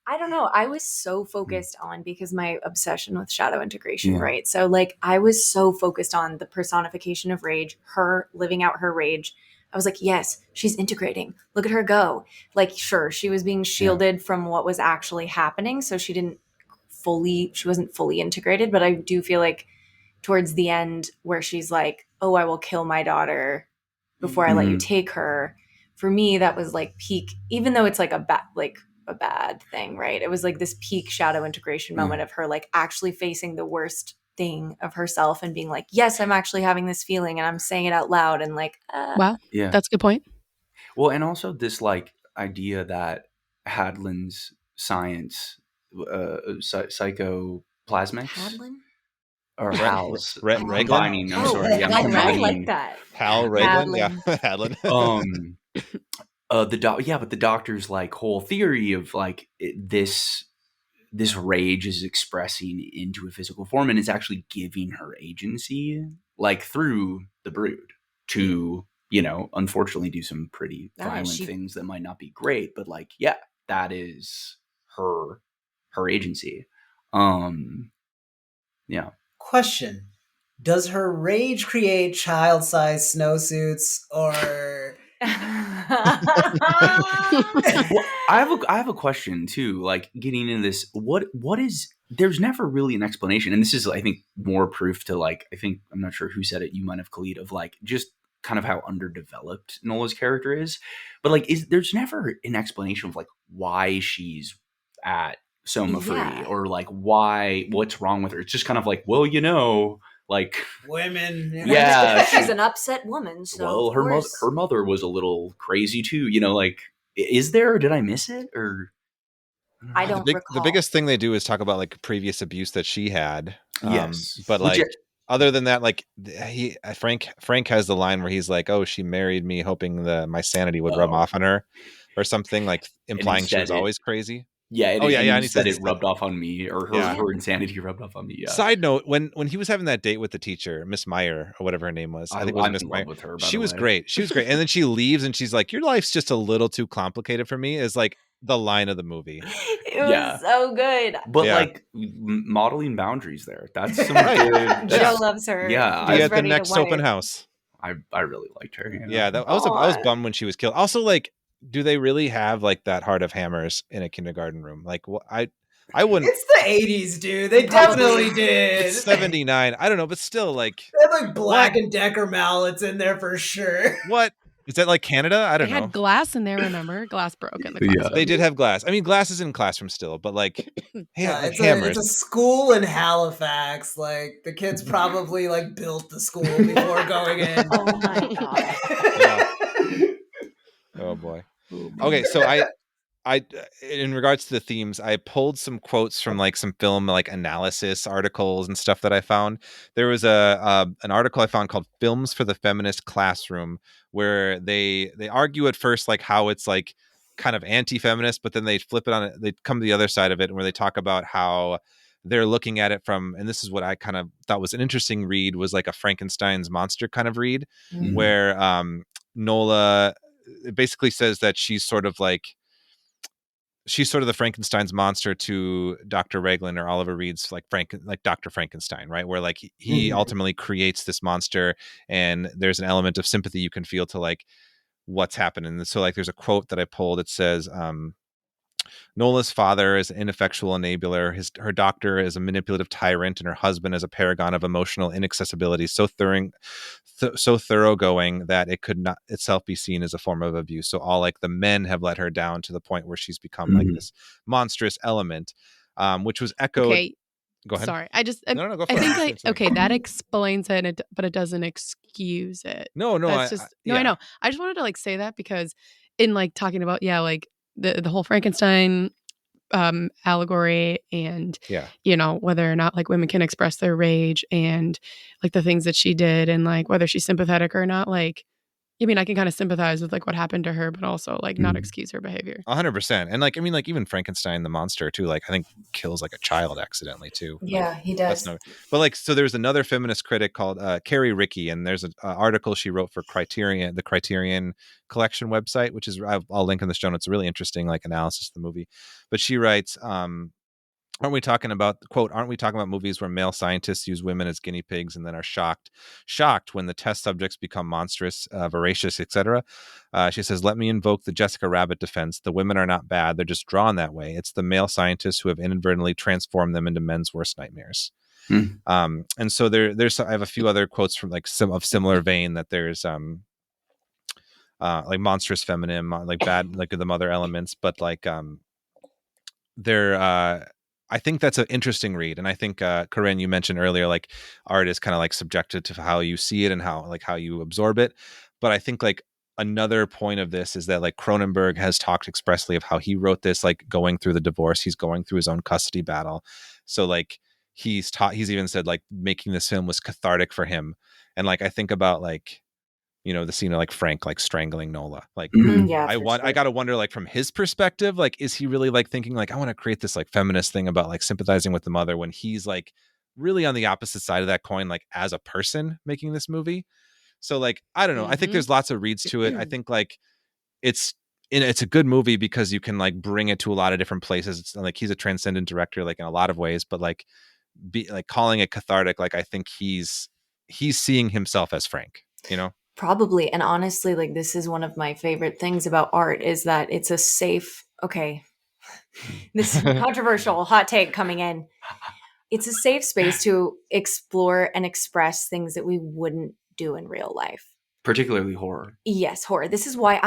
I don't know. I was so focused on, because my obsession with shadow integration, Yeah. right? So like I was so focused on the personification of rage, her living out her rage. I was like, yes, she's integrating. Look at her go. Like, sure, she was being shielded from what was actually happening. So she wasn't fully integrated. But I do feel like towards the end where she's like, oh, I will kill my daughter before I let you take her. For me, that was like peak, even though it's like a bad thing, right? It was like this peak shadow integration moment of her like actually facing the worst thing of herself and being like, yes, I'm actually having this feeling and I'm saying it out loud and like, Wow. Yeah. That's a good point. Well, and also this like idea that Hadlin's science, psychoplasmics, Hadlin? or Hal's. I'm Raglan? combining. I'm sorry. I'm I really combining. like that. Hal Raglan? Yeah, Hadlin. But the doctor's like whole theory of like this rage is expressing into a physical form and it's actually giving her agency, like through the brood to, unfortunately do some pretty violent things that might not be great, but like, yeah, that is her agency. Yeah. Question. Does her rage create child-sized snowsuits or... Well, I have a question too, like getting into this, what is, there's never really an explanation, and this is I think more proof to like, I think, I'm not sure who said it, you might have, Khalid, of like just kind of how underdeveloped Nola's character is, but like there's never an explanation of like why she's at Soma Free or like what's wrong with her. It's just kind of like, well, like women. Yeah, she's an upset woman. So well, her mother was a little crazy too. Like, is there? Or did I miss it? Or I don't recall. The biggest thing they do is talk about like previous abuse that she had. Yes, but like other than that, like Frank has the line where he's like, "Oh, she married me hoping my sanity would rub off on her," or something, like implying she was always crazy. Yeah. And he said it rubbed off on me, or her insanity rubbed off on me. Yeah. Side note: when he was having that date with the teacher, Miss Meyer or whatever her name was, I think it was Miss Meyer. With her, she was great. She was great. And then she leaves, and she's like, "Your life's just a little too complicated for me." Is like the line of the movie. It was so good. But like modeling boundaries there. That's some good. Joe loves her. Yeah. Be at the next open house. I really liked her. Yeah, I was bummed when she was killed. Also, like, do they really have like that heart of hammers in a kindergarten room? Like, I wouldn't. It's the 80s, dude. They definitely did. It's 79. I don't know, but still, like, they had like Black and Decker mallets in there for sure. What? Is that like Canada? I don't know. They had glass in there, remember? Glass broke in the classroom. They did have glass. I mean, glass is in classroom still, but like, it's hammers. It's a school in Halifax. Like, the kids probably like built the school before going in. Oh my god. Oh boy. Okay, so I in regards to the themes, I pulled some quotes from like some film like analysis articles and stuff that I found. There was an article I found called "Films for the Feminist Classroom," where they argue at first like how it's like kind of anti-feminist, but then they flip it on it. They come to the other side of it, where they talk about how they're looking at it from, and this is what I kind of thought was an interesting read, was like a Frankenstein's monster kind of read, where Nola, it basically says that she's sort of the Frankenstein's monster to Dr. Raglan or Oliver Reed's like Dr. Frankenstein, right? Where like he ultimately creates this monster, and there's an element of sympathy you can feel to like what's happening. And so like there's a quote that I pulled. It says, Nola's father is an ineffectual enabler. Her doctor is a manipulative tyrant, and her husband is a paragon of emotional inaccessibility, so thoroughgoing that it could not itself be seen as a form of abuse. So all like the men have let her down to the point where she's become like this monstrous element, which was echoed. Okay. Go ahead. Sorry, no, go for it. I think okay, that explains it, but it doesn't excuse it. No, I know. I just wanted to like say that because in like talking about like the whole Frankenstein allegory and whether or not like women can express their rage and like the things that she did and like whether she's sympathetic or not, like I mean, I can kind of sympathize with like what happened to her, but also like not Mhm. excuse her behavior. 100%. And like, I mean, like even Frankenstein, the monster too, like I think kills like a child accidentally too. Like, Yeah, he that's does. no, but like, so there's another feminist critic called Carrie Rickey, and there's an article she wrote for Criterion, the Criterion Collection website, which is, I'll link in the show notes. It's a really interesting like analysis of the movie. But she writes, aren't we talking about, quote, aren't we talking about movies where male scientists use women as guinea pigs and then are shocked when the test subjects become monstrous, voracious, etc. She says, let me invoke the Jessica Rabbit defense. The women are not bad. They're just drawn that way. It's the male scientists who have inadvertently transformed them into men's worst nightmares. Hmm. And so there's, I have a few other quotes from like of similar vein, that there's like monstrous feminine, like bad, like the mother elements, but like they're I think that's an interesting read. And I think Corrin, you mentioned earlier, like art is kind of like subjected to how you see it and how you absorb it. But I think like another point of this is that like Cronenberg has talked expressly of how he wrote this like going through the divorce. He's going through his own custody battle. So like he's even said like making this film was cathartic for him. And like I think about like, you know, the scene of like Frank like strangling Nola. Like Mhm. Yeah, I gotta wonder, like from his perspective, like is he really like thinking like I want to create this like feminist thing about like sympathizing with the mother, when he's like really on the opposite side of that coin, like as a person making this movie. So like I don't know. I think there's lots of reads to it. I think like it's it's a good movie because you can like bring it to a lot of different places. It's like he's a transcendent director, like in a lot of ways, but like be like calling it cathartic, like I think he's seeing himself as Frank, you know. probably. And honestly, like this is one of my favorite things about art is that it's a safe, okay, this controversial hot take coming in. It's a safe space to explore and express things that we wouldn't do in real life. Particularly horror. Yes, horror. This is why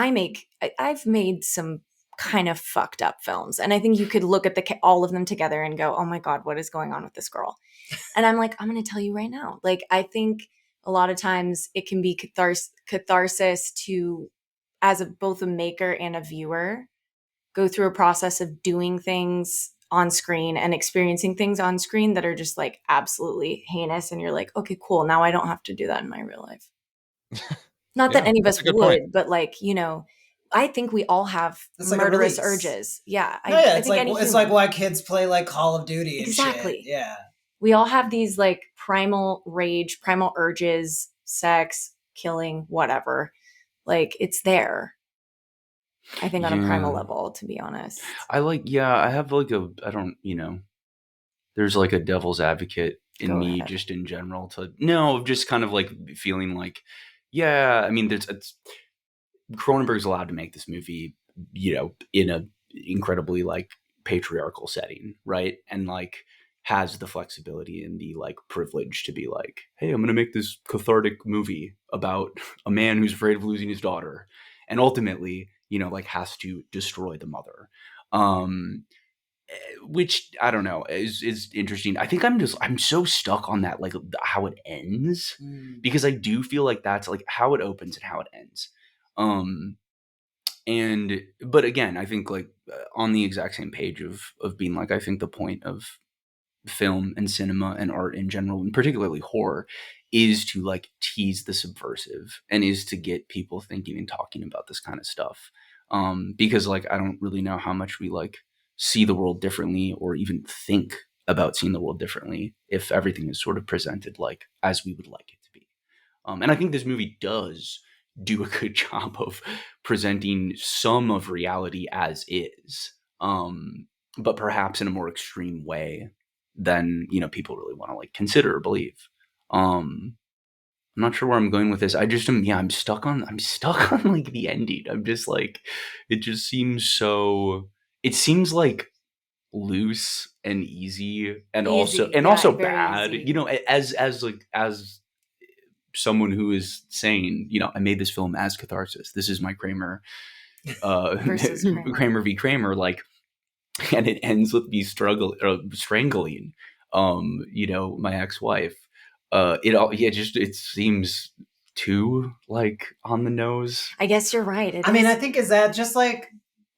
I've made some kind of fucked up films. And I think you could look at all of them together and go, oh my God, what is going on with this girl? And I'm like, I'm going to tell you right now. Like, I think a lot of times it can be catharsis to, as both a maker and a viewer, go through a process of doing things on screen and experiencing things on screen that are just like absolutely heinous. And you're like, okay, cool. Now I don't have to do that in my real life. Not that Yeah, any of that's us a good would, point. but like, you know, I think we all have It's like a murderous release. urges. Yeah. No, yeah, I it's think like any it's human. like why kids play like Call of Duty and Exactly. shit. Yeah. We all have these like primal rage, primal urges, sex, killing, whatever. Like it's there. I think on a primal Yeah. level, to be honest. I have like I don't, there's like a devil's advocate in Go me ahead. just in general just kind of like feeling like, I mean, Cronenberg's allowed to make this movie, in a incredibly like patriarchal setting, right? And like has the flexibility and the like privilege to be like, hey, I'm going to make this cathartic movie about a man who's afraid of losing his daughter and ultimately, like has to destroy the mother. Which I don't know is interesting. I think I'm so stuck on that, like how it ends, because I do feel like that's like how it opens and how it ends. But again, I think like on the exact same page of being like, I think the point of film and cinema and art in general, and particularly horror, is to like tease the subversive and is to get people thinking and talking about this kind of stuff. Because like I don't really know how much we like see the world differently or even think about seeing the world differently if everything is sort of presented like as we would like it to be. And I think this movie does do a good job of presenting some of reality as is, but perhaps in a more extreme way than people really want to like consider or believe. I'm not sure where I'm going with this. I just am. Yeah, I'm stuck on like the ending. I'm just like, it just seems so. It seems like loose and easy, and Easy, also very bad. easy. As someone who is saying, I made this film as catharsis. This is my Kramer, Versus Kramer. Kramer v. Kramer, like, and it ends with me strangling, my ex-wife. It seems too like on the nose. I guess you're right. I mean, I think is that just a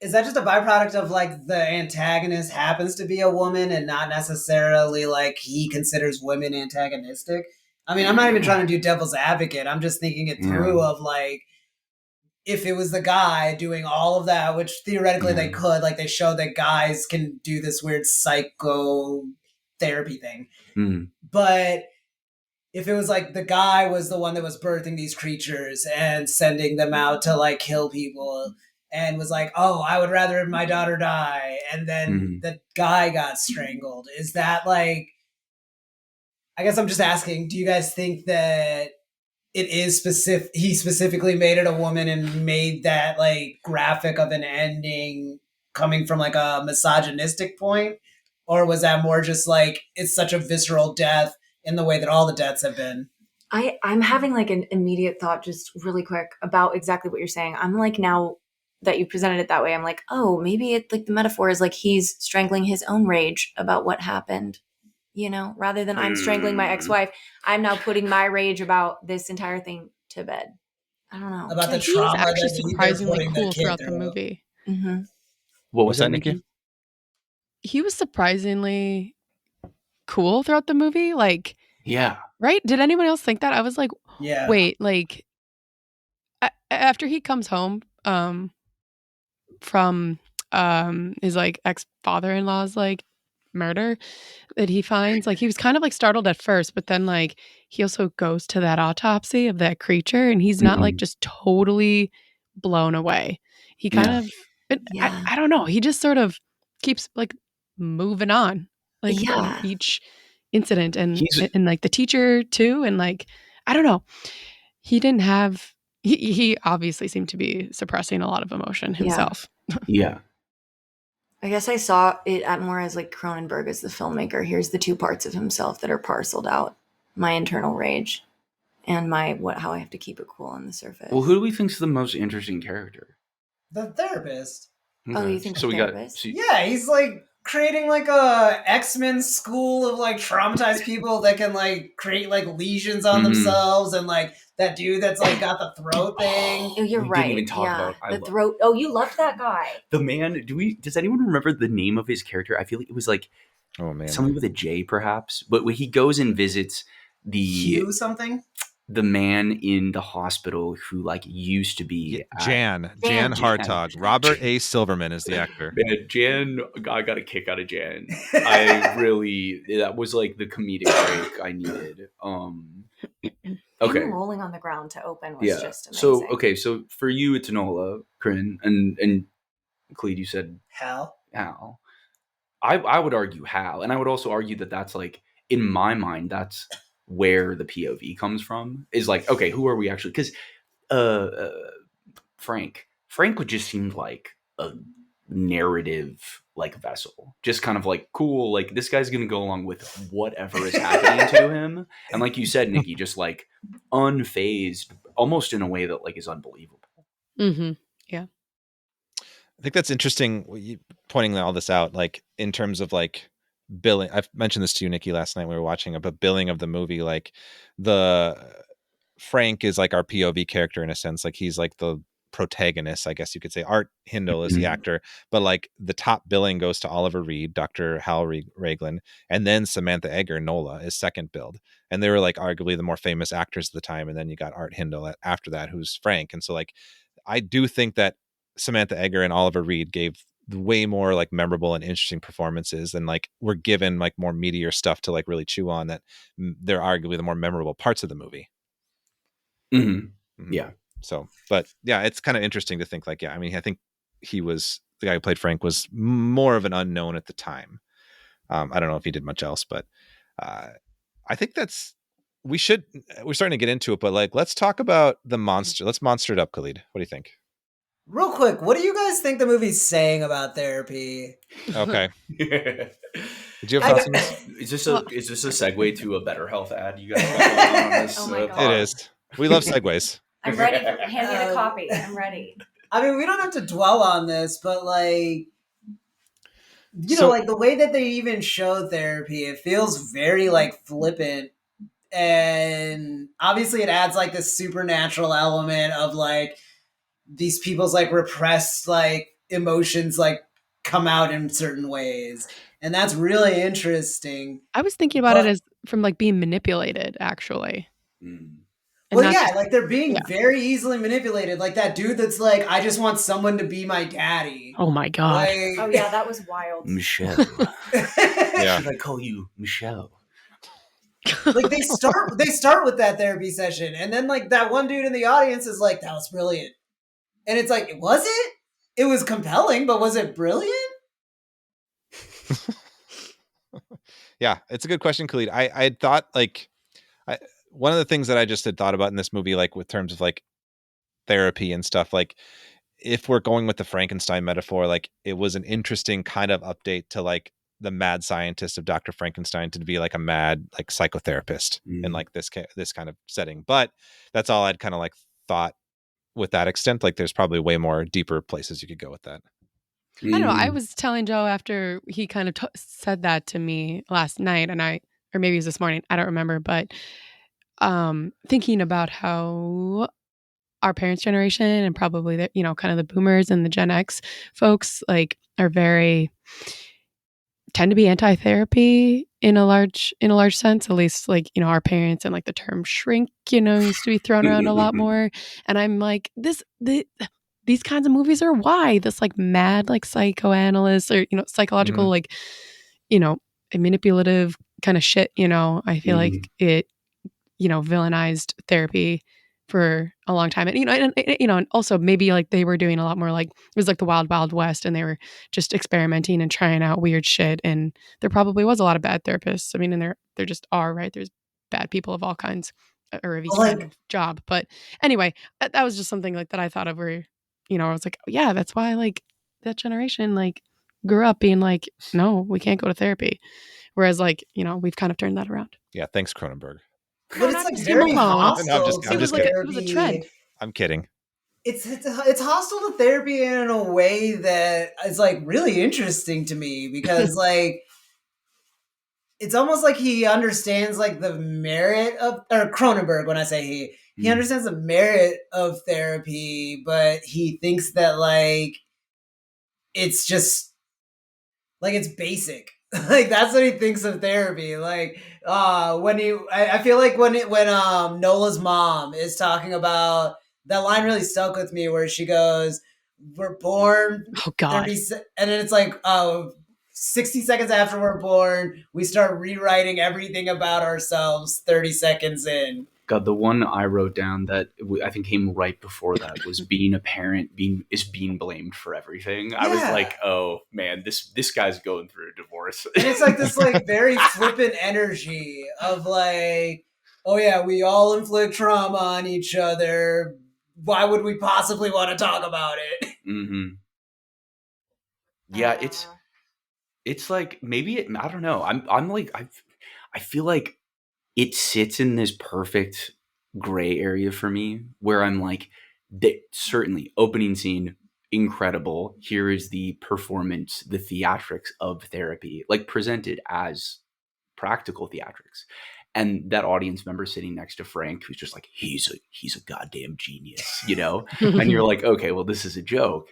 byproduct of like the antagonist happens to be a woman and not necessarily like he considers women antagonistic? I mean, I'm not even trying to do devil's advocate. I'm just thinking it through of like, if it was the guy doing all of that, which theoretically they could, like they showed that guys can do this weird psychotherapy thing. But if it was like the guy was the one that was birthing these creatures and sending them out to like kill people and was like, oh, I would rather my daughter die, and then the guy got strangled, is that like, I guess I'm just asking, do you guys think that it is specific, he specifically made it a woman and made that like graphic of an ending coming from like a misogynistic point? Or was that more just like, it's such a visceral death in the way that all the deaths have been? I'm having like an immediate thought just really quick about exactly what you're saying. I'm like, now that you presented it that way, I'm like, oh, maybe it like the metaphor is like he's strangling his own rage about what happened, you know, rather than I'm strangling my ex-wife. I'm now putting my rage about this entire thing to bed. I don't know. About the He's trauma actually that they're surprisingly putting cool the kid throughout the through. movie. Mm-hmm. What was that, Nikki? Nikki? He was surprisingly cool throughout the movie. Like, Yeah. right? Did anyone else think that? I was like, Yeah. wait, like after he comes home from his like ex-father-in-law's like murder that he finds, like he was kind of like startled at first, but then like he also goes to that autopsy of that creature and he's not like just totally blown away. He kind of I don't know, he just sort of keeps like moving on like from each incident, and like the teacher too, and like I don't know, he didn't have he obviously seemed to be suppressing a lot of emotion himself. Yeah. I guess I saw it at more as like Cronenberg as the filmmaker. Here's the two parts of himself that are parceled out: my internal rage and my how I have to keep it cool on the surface. Well, who do we think's the most interesting character? The therapist. Okay. Oh, you think so the therapist? Yeah, he's like creating like a X-Men school of like traumatized people that can like create like lesions on themselves, and like that dude that's like got the throat thing. Oh, you're right. Didn't even talk about the throat. Oh, you loved that guy. The man. Does anyone remember the name of his character? I feel like it was like something with a J, perhaps. But when he goes and visits Hugh something. The man in the hospital who like used to be Jan Hartog. Robert A. Silverman is the actor. Man, Jan, I got a kick out of Jan. That was like the comedic break I needed. Okay. Him rolling on the ground to open was just So amazing. so for you it's Enola, Corrin, and Clede, you said Hal. I would argue Hal, and I would also argue that that's like, in my mind, that's where the POV comes from, is like, okay, who are we actually? Because Frank would just seem like a narrative like vessel, just kind of like, cool, like this guy's gonna go along with whatever is happening to him, and like you said, Nikki, just like unfazed, almost in a way that like is unbelievable. Yeah, I think that's interesting pointing all this out, like in terms of like billing. I've mentioned this to you, Nikki, last night we were watching it, but billing of the movie, like the Frank is like our POV character in a sense, like he's like the protagonist, I guess you could say. Art Hindle is the actor, but like the top billing goes to Oliver Reed, Dr. Hal Raglan, and then Samantha Eggar, Nola, is second billed, and they were like arguably the more famous actors at the time, and then you got Art Hindle after that, who's Frank. And so like I do think that Samantha Eggar and Oliver Reed gave way more like memorable and interesting performances, and like we're given like more meatier stuff to like really chew on, that they're arguably the more memorable parts of the movie. Yeah. So, but yeah, it's kind of interesting to think like, yeah, I mean, I think the guy who played Frank was more of an unknown at the time. I don't know if he did much else, but I think we're starting to get into it, but like, let's talk about the monster. Let's monster it up, Khalid. What do you think? Real quick, what do you guys think the movie's saying about therapy? Okay. Did you have thoughts on this? Is this a segue to a Better Health ad you guys got on this? Oh my God. It is. We love segues. I'm ready. Hand me the copy. I'm ready. I mean, we don't have to dwell on this, but like, know, like the way that they even show therapy, it feels very like flippant. And obviously it adds like this supernatural element of like these people's like repressed like emotions like come out in certain ways. And that's really interesting. I was thinking about it as from like being manipulated, actually. And Well, not yeah, just, like they're being yeah. very easily manipulated. Like that dude that's like, I just want someone to be my daddy. Oh my God. Like, Oh yeah, that was wild. Michelle. Yeah. Should I call you Michelle? like they start with that therapy session, and then like that one dude in the audience is like, that was brilliant. And it's like, was it? It was compelling, but was it brilliant? Yeah, it's a good question, Khalid. I had thought like one of the things that I just had thought about in this movie, like with terms of like therapy and stuff, like if we're going with the Frankenstein metaphor, like it was an interesting kind of update to like the mad scientist of Dr. Frankenstein to be like a mad like psychotherapist in like this kind of setting. But that's all I'd kind of like thought with that extent. Like there's probably way more deeper places you could go with that. I don't know. I was telling Joe after he kind of said that to me last night, and or maybe it was this morning, I don't remember, but thinking about how our parents' generation and probably the, kind of the boomers and the Gen X folks like are tend to be anti-therapy in a large sense, at least like, our parents, and like the term shrink, used to be thrown around a lot more. And I'm like, these kinds of movies are why this like mad like psychoanalyst or psychological like manipulative kind of shit. I feel like it villainized therapy for a long time, and and also maybe like they were doing a lot more like it was like the wild wild west, and they were just experimenting and trying out weird shit, and there probably was a lot of bad therapists. I mean, and there just are, right? There's bad people of all kinds or of each kind of job. But anyway, that was just something like that I thought of where I was like, oh, yeah, that's why like that generation like grew up being like, no, we can't go to therapy, whereas like we've kind of turned that around. Yeah, thanks Cronenberg. But it's like very hostile. No, I'm just kidding. kidding. It was a trend. I'm kidding. It's hostile to therapy in a way that is like really interesting to me, because like it's almost like he understands like the merit of, or Cronenberg, when I say he understands the merit of therapy, but he thinks that like it's just like it's basic. Like that's what he thinks of therapy. Like I feel like when Nola's mom is talking about, that line really stuck with me where she goes, we're born 30, and then it's like 60 seconds after we're born, we start rewriting everything about ourselves 30 seconds in. God, the one I wrote down that I think came right before that was being a parent is being blamed for everything. Yeah. I was like, oh man, this guy's going through a divorce. And it's like this like very flippant energy of like, oh yeah, we all inflict trauma on each other. Why would we possibly want to talk about it? Mm-hmm. Yeah, it's like maybe I don't know. I'm like I feel like it sits in this perfect gray area for me where I'm like, certainly opening scene, incredible. Here is the performance, the theatrics of therapy, like presented as practical theatrics. And that audience member sitting next to Frank, who's just like, he's a goddamn genius, and you're like, okay, well, this is a joke.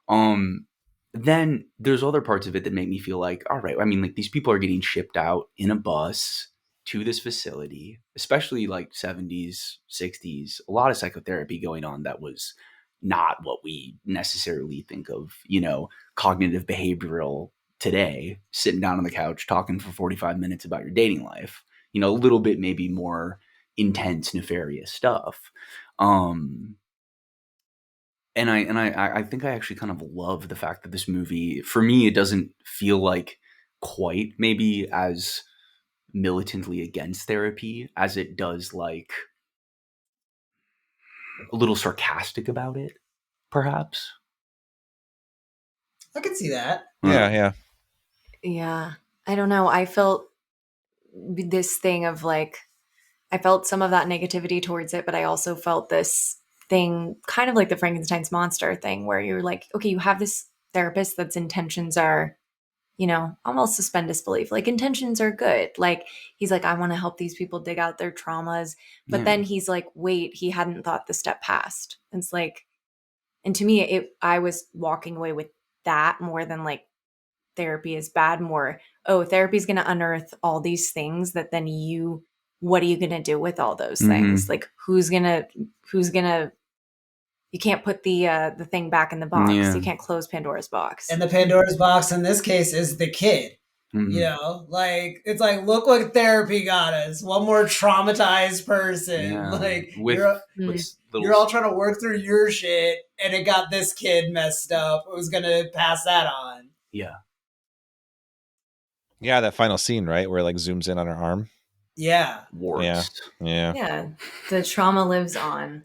Then there's other parts of it that make me feel like, all right, I mean, like these people are getting shipped out in a bus to this facility, especially like 70s, 60s, a lot of psychotherapy going on that was not what we necessarily think of, cognitive behavioral today, sitting down on the couch, talking for 45 minutes about your dating life, a little bit maybe more intense, nefarious stuff. And I think I actually kind of love the fact that this movie, for me, it doesn't feel like quite maybe as militantly against therapy as it does like a little sarcastic about it, perhaps. I could see that. Yeah. I don't know. I felt this thing of like, I felt some of that negativity towards it, but I also felt this thing kind of like the Frankenstein's monster thing where you're like, okay, you have this therapist that's intentions are, almost suspend disbelief. Like intentions are good. Like he's like, I want to help these people dig out their traumas. But then he's like, wait, he hadn't thought the step past. It's like, and to me, I was walking away with that more than like therapy is bad, more, oh, therapy is going to unearth all these things that then you what are you going to do with all those things? Like who's going to you can't put the thing back in the box. Yeah. You can't close Pandora's box. And the Pandora's box in this case is the kid. You know, like it's like, look what therapy got us. One more traumatized person. Yeah. Like You're all trying to work through your shit, and it got this kid messed up. Who's gonna pass that on? Yeah. Yeah, that final scene, right, where it like zooms in on her arm. Yeah. Works. Yeah. The trauma lives on.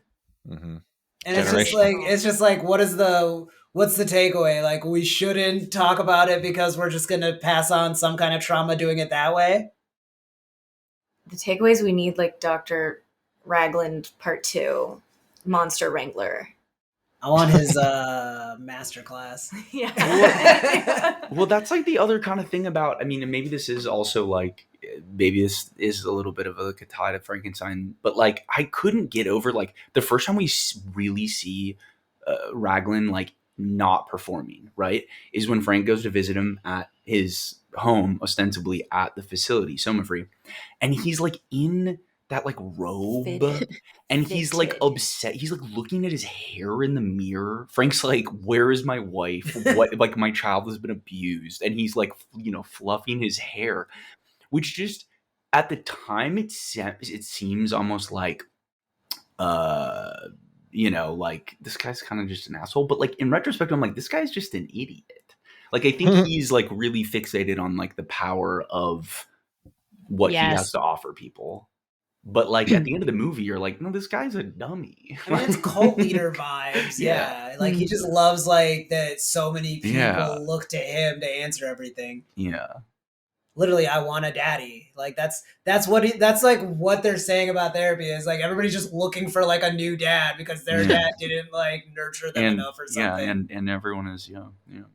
Mm-hmm. And it's just like, what's the takeaway? Like, we shouldn't talk about it because we're just gonna pass on some kind of trauma doing it that way. The takeaways, we need like Dr. Ragland Part 2, Monster Wrangler. I want his masterclass. Yeah. Well, that's like the other kind of thing about, I mean, and maybe this is also like, maybe this is a little bit of a tie to Frankenstein, but like I couldn't get over like the first time we really see Raglan like not performing, right, is when Frank goes to visit him at his home, ostensibly at the facility, Soma Free, and he's like in that like robe and he's like upset. He's like looking at his hair in the mirror. Frank's like, where is my wife? What, like my child has been abused. And he's like, you know, fluffing his hair, which just at the time it seems almost like, you know, like this guy's kind of just an asshole. But like in retrospect, I'm like, this guy's just an idiot. Like I think he's like really fixated on like the power of what he has to offer people. But like at the end of the movie, you're like, no, this guy's a dummy. I mean, it's cult leader vibes. Yeah. Like he just loves like that so many people look to him to answer everything. Yeah. Literally, I want a daddy. Like that's like what they're saying about therapy is like everybody's just looking for like a new dad because their dad didn't like nurture them enough or something. Yeah, and everyone is young. Yeah.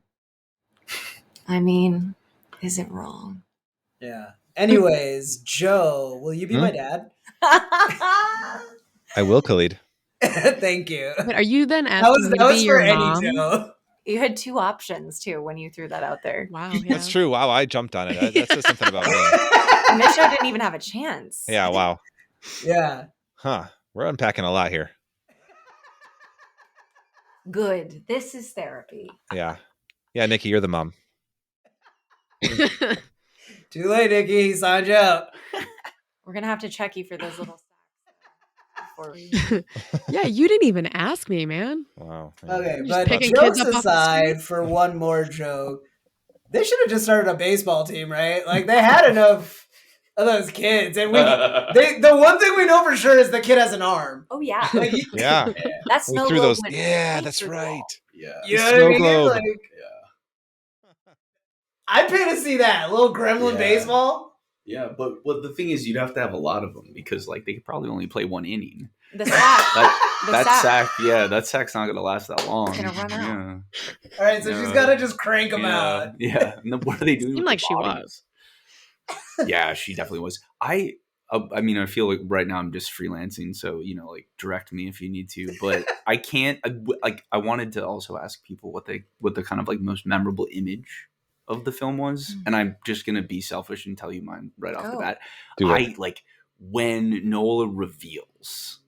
I mean, is it wrong? Yeah. Anyways, Joe, will you be my dad? I will, Khalid. Thank you. Wait, are you then asking me to be your mom? Joe. You had two options too when you threw that out there. Wow, That's true. Wow, I jumped on it. That says something about me. Mischo didn't even have a chance. Yeah, wow. Yeah. Huh. We're unpacking a lot here. Good. This is therapy. Yeah. Yeah, Nikki, you're the mom. Too late, Nikki. He signed you up. We're going to have to check you for those little sacks before we... Yeah, you didn't even ask me, man. Wow. Yeah. Okay, Just but jokes aside, for one more joke, they should have just started a baseball team, right? Like, they had enough of those kids. And the one thing we know for sure is the kid has an arm. Oh, yeah. Like, yeah. That's snow globe. Those. Yeah, that's right. Yeah. You know snow what I mean? globe. Like, I'd pay to see that. A little gremlin baseball. Yeah, but the thing is, you'd have to have a lot of them because, like, they could probably only play one inning. The sack. That sack's not going to last that long. It's going to run out. Yeah. All right, so she's got to just crank them out. Yeah. And then what are they doing? Seemed like she was. Yeah, she definitely was. I mean, I feel like right now I'm just freelancing, so, you know, like, direct me if you need to. But I can't, I wanted to also ask people what the kind of, like, most memorable image of the film was, and I'm just gonna be selfish and tell you mine right off the bat. Like when Nola reveals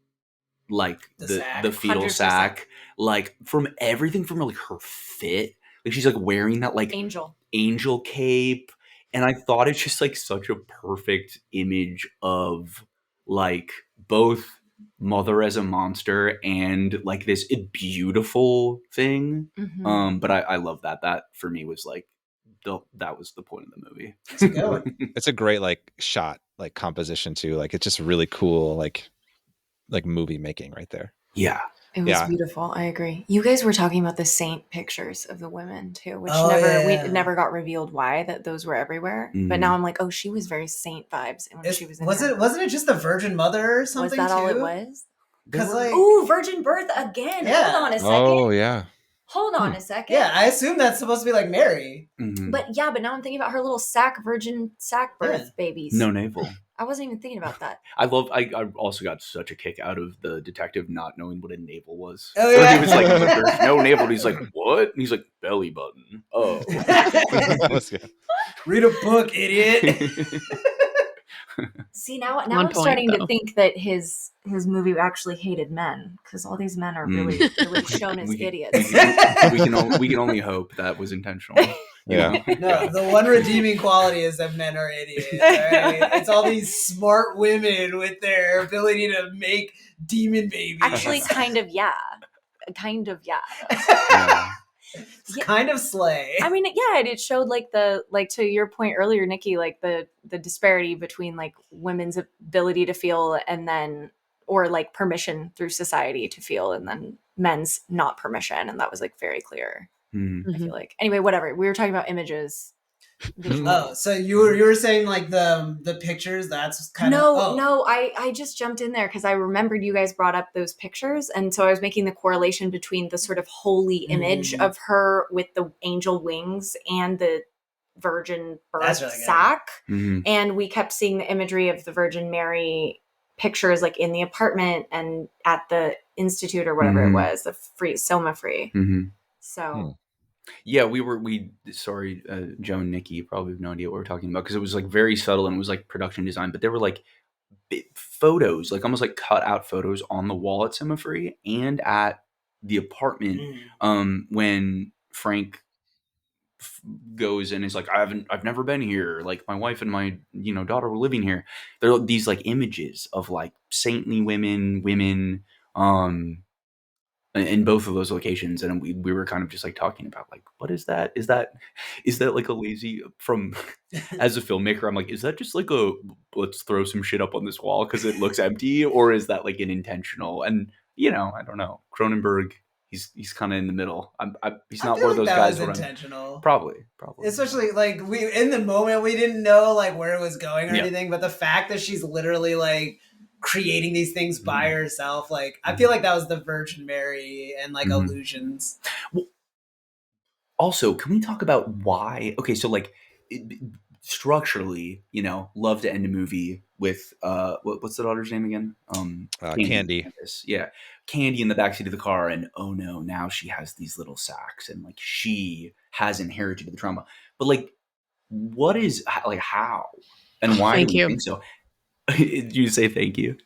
like the fetal 100%. Sack, like from everything from like her fit, like she's like wearing that like angel cape, and I thought it's just like such a perfect image of like both mother as a monster and like this beautiful thing. But I love that for me was like that was the point of the movie. It's a great like shot, like composition too. Like it's just really cool, like movie making right there. Yeah, it was beautiful. I agree. You guys were talking about the saint pictures of the women too, which we never got revealed why that those were everywhere. But now I'm like, oh, she was very saint vibes. And when she was in wasn't it just the Virgin Mother or something? Was that all it was? Because like, ooh, virgin birth again. Yeah. Hold on a second. Oh yeah. Hold on a second. Yeah, I assume that's supposed to be like Mary. But now I'm thinking about her little virgin sack birth babies. No navel. I wasn't even thinking about that. I also got such a kick out of the detective not knowing what a navel was. Oh yeah. He was like, there's no navel. And he's like, what? And he's like, belly button. Oh. Read a book, idiot. See, now On I'm point, starting to though. think that his movie actually hated men, because all these men are really shown as idiots. We can only hope that was intentional. Yeah. No, the one redeeming quality is that men are idiots. Right? It's all these smart women with their ability to make demon babies. Actually, kind of, yeah. It's kind of slay. I mean, yeah, it showed like to your point earlier, Nikki, like the disparity between like women's ability to feel and then, or like permission through society to feel, and then men's not permission, and that was like very clear. I feel like. Anyway, whatever. We were talking about images. Oh, so you were saying like the pictures? That's kind of no. I just jumped in there because I remembered you guys brought up those pictures, and so I was making the correlation between the sort of holy image of her with the angel wings and the virgin birth sack, and we kept seeing the imagery of the Virgin Mary pictures like in the apartment and at the institute or whatever it was, the Soma free. So. Yeah, sorry, Joe and Nikki, you probably have no idea what we're talking about, because it was like very subtle and it was like production design, but there were like photos, like almost like cut out photos on the wall at Semafree and at the apartment when Frank goes and is like, I've never been here, like my wife and my daughter were living here. There are these like images of like saintly women in both of those locations, and we were kind of just like talking about like, what is that? Is that like a lazy from as a filmmaker? I'm like, is that just like a let's throw some shit up on this wall because it looks empty, or is that like an intentional? And I don't know. Cronenberg, he's kind of in the middle. He's not one of those guys where intentional. Probably. Especially like we in the moment we didn't know like where it was going or anything, but the fact that she's literally like creating these things by herself, like I feel like that was the Virgin Mary and like illusions. Well, also, can we talk about why? Okay, so like structurally, love to end a movie with what's the daughter's name again? Candy. Yeah, Candy in the backseat of the car, and oh no, now she has these little sacks, and like she has inherited the trauma. But like, what is like how and why do you think so? Did you say thank you?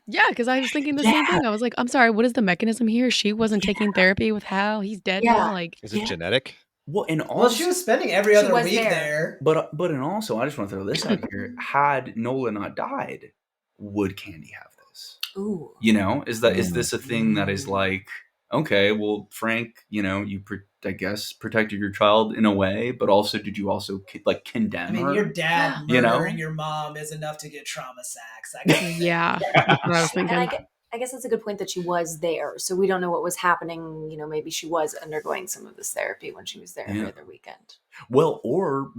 Yeah, because I was thinking the same thing. I was like, I'm sorry, what is the mechanism here? She wasn't taking therapy with Hal. He's dead now. Like, is it genetic? Well, and also, she was spending every other week there. But and also, I just want to throw this out here. Had Nola not died, would Candy have this? Ooh. Is this a thing that is like, okay, well, Frank, you I guess protected your child in a way, but also did you also like condemn her? Your dad murdering your mom is enough to get trauma sacks. Yeah, that's what I was thinking. And I guess that's a good point that she was there, so we don't know what was happening. Maybe she was undergoing some of this therapy when she was there every other weekend. Well, or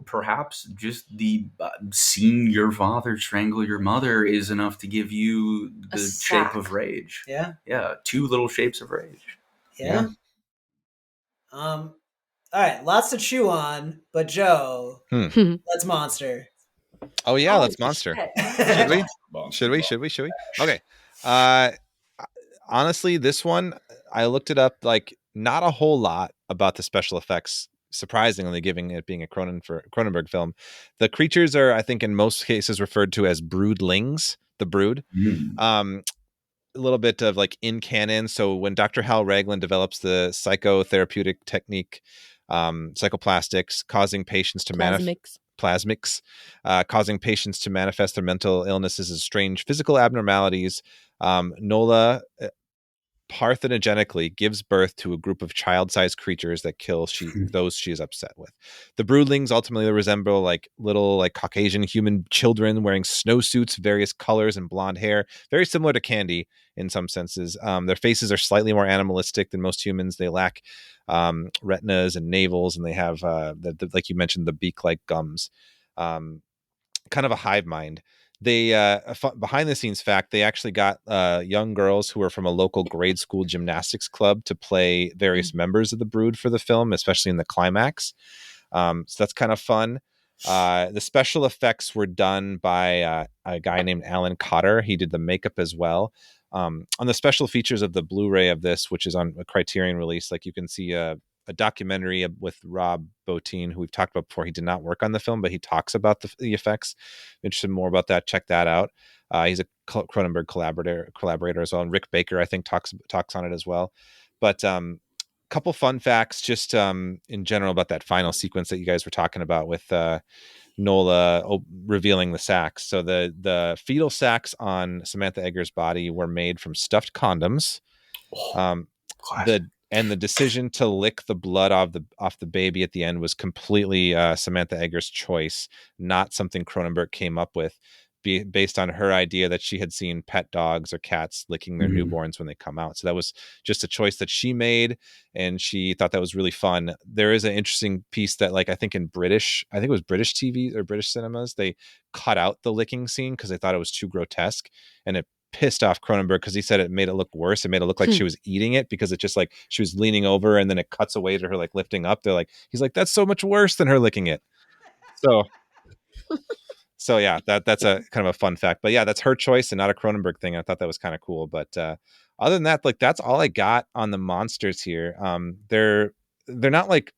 perhaps just the seeing your father strangle your mother is enough to give you the shape of rage. Yeah. Two little shapes of rage. Yeah. All right, lots to chew on, but Joe, let's monster. Oh yeah, let's monster. Should we? Okay. Honestly, this one I looked it up. Like, not a whole lot about the special effects. Surprisingly, giving it being a Cronenberg film, the creatures are, I think, in most cases referred to as broodlings. The brood. A little bit of like in canon. So when Dr. Hal Raglan develops the psychotherapeutic technique, psychoplastics, causing patients to plasmics, causing patients to manifest their mental illnesses as strange physical abnormalities. Nola parthenogenically gives birth to a group of child-sized creatures that kill those she is upset with. The broodlings ultimately resemble like little like Caucasian human children wearing snowsuits, various colors and blonde hair, very similar to Candy in some senses. Their faces are slightly more animalistic than most humans. They lack retinas and navels, and they have like you mentioned, the beak-like gums. Kind of a hive mind. They behind the scenes fact, they actually got young girls who were from a local grade school gymnastics club to play various members of the brood for the film, especially in the climax. So that's kind of fun. The special effects were done by a guy named Alan Cotter. He did the makeup as well. On the special features of the Blu-ray of this, which is on a Criterion release, like you can see a a documentary with Rob Bottin, who we've talked about before. He did not work on the film, but he talks about the effects. If you're interested more about that, check that out. He's a Cronenberg collaborator as well, and Rick Baker, I think, talks on it as well. But couple fun facts just in general about that final sequence that you guys were talking about with Nola revealing the sacks. So the fetal sacks on Samantha Egger's body were made from stuffed condoms. The decision to lick the blood off the baby at the end was completely Samantha Egger's choice, not something Cronenberg came up with, based on her idea that she had seen pet dogs or cats licking their newborns when they come out. So that was just a choice that she made, and she thought that was really fun. There is an interesting piece that, like, I think it was British TV or British cinemas, they cut out the licking scene because they thought it was too grotesque, and it pissed off Cronenberg because he said it made it look worse. It made it look like she was eating it, because it just, like, she was leaning over and then it cuts away to her, like, lifting up. He's like, that's so much worse than her licking it. So yeah, that's a kind of a fun fact. But yeah, that's her choice and not a Cronenberg thing. I thought that was kind of cool. But other than that, like, that's all I got on the monsters here. They're not, like,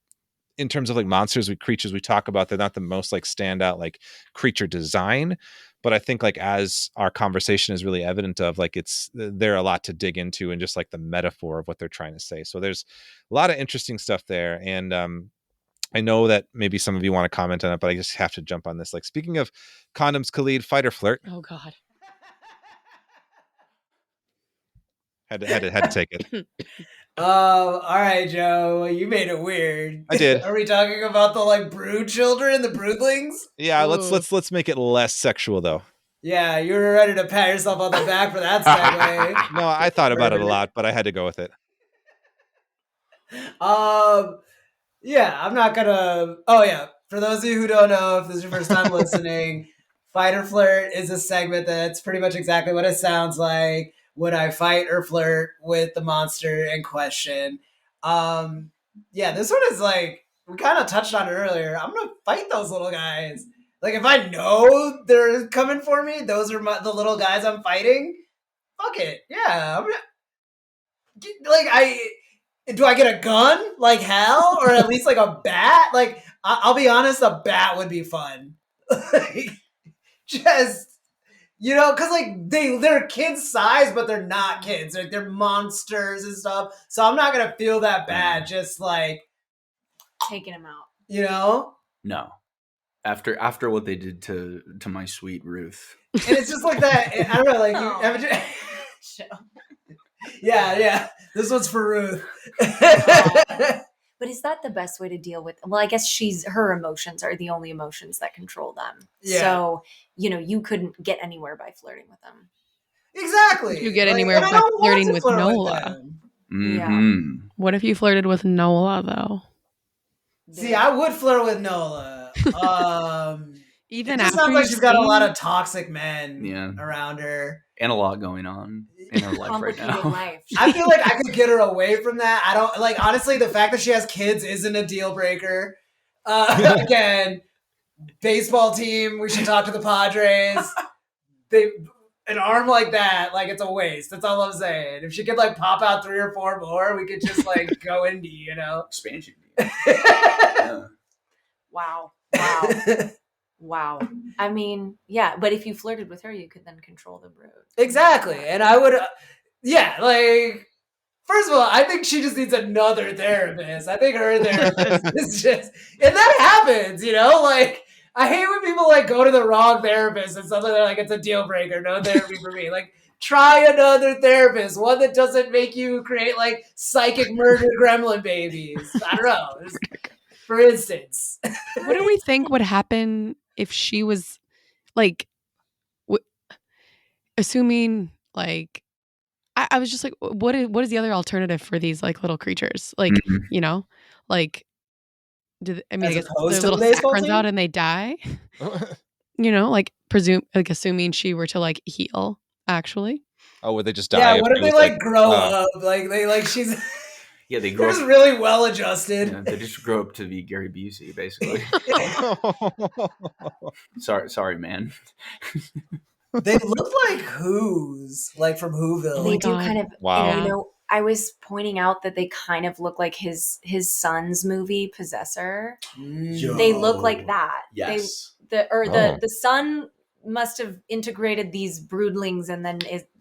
in terms of, like, creatures we talk about, they're not the most, like, standout, like, creature design. But I think, like, as our conversation is really evident of, like, there are a lot to dig into, and just, like, the metaphor of what they're trying to say. So there's a lot of interesting stuff there. And I know that maybe some of you want to comment on it, but I just have to jump on this. Like, speaking of condoms, Khalid, fight or flirt? Oh God. Had to take it. All right, Joe, you made it weird. I did. Are we talking about the, like, brood children, the broodlings? Yeah, Ooh. let's make it less sexual though. Yeah, you were ready to pat yourself on the back for that segue. No, I thought about it a lot, but I had to go with it. Yeah, I'm not gonna. Oh yeah, for those of you who don't know, if this is your first time listening, Fight or Flirt is a segment that's pretty much exactly what it sounds like. Would I fight or flirt with the monster in question? Yeah, this one is, like, we kind of touched on it earlier. I'm gonna fight those little guys. Like, if I know they're coming for me, those are the little guys I'm fighting. Fuck it, yeah. Do I get a gun like hell, or at least, like, a bat? Like, I'll be honest, a bat would be fun. Like, just, because, like, they're kids size, but they're not kids. Like, they're monsters and stuff. So I'm not gonna feel that bad. Just, like, taking him out. No. After what they did to my sweet Ruth. And it's just like that. I don't know. Like, yeah. This one's for Ruth. But is that the best way to deal with? Well, I guess her emotions are the only emotions that control them. Yeah. So, you couldn't get anywhere by flirting with them. Exactly. You get anywhere by flirting with Nola. Yeah. What if you flirted with Nola though? See, I would flirt with Nola. Even it just sounds like she's got a lot of toxic men around her. And a lot going on in her life right now. Life. I feel like I could get her away from that. I don't, like, honestly, the fact that she has kids isn't a deal breaker. Again, baseball team, we should talk to the Padres. An arm like that, like, it's a waste. That's all I'm saying. If she could, like, pop out 3 or 4 more, we could just, like, go indie, Expansion. Yeah. Wow. I mean, yeah, but if you flirted with her, you could then control the brood. Exactly. And I would, like, first of all, I think she just needs another therapist. I think her therapist is just, and that happens, like, I hate when people, like, go to the wrong therapist and suddenly they're like, it's a deal breaker, no therapy for me. Like, try another therapist, one that doesn't make you create, like, psychic murder gremlin babies. I don't know. For instance. What do we think would happen if she was, like, assuming, like, I was just like, what is the other alternative for these, like, little creatures? Like, like, I guess the little sack runs out and they die. Like, assuming she were to, like, heal, actually. Oh, would they just die? Yeah, what if they, like, grow up? Like, she's... Yeah, they grow up really well adjusted. Yeah, they just grow up to be Gary Busey, basically. Sorry, man. They look like Who's, like, from Whoville. They do kind of. Wow. I was pointing out that they kind of look like his son's movie Possessor. They look like that. Yes. The son must have integrated these broodlings and then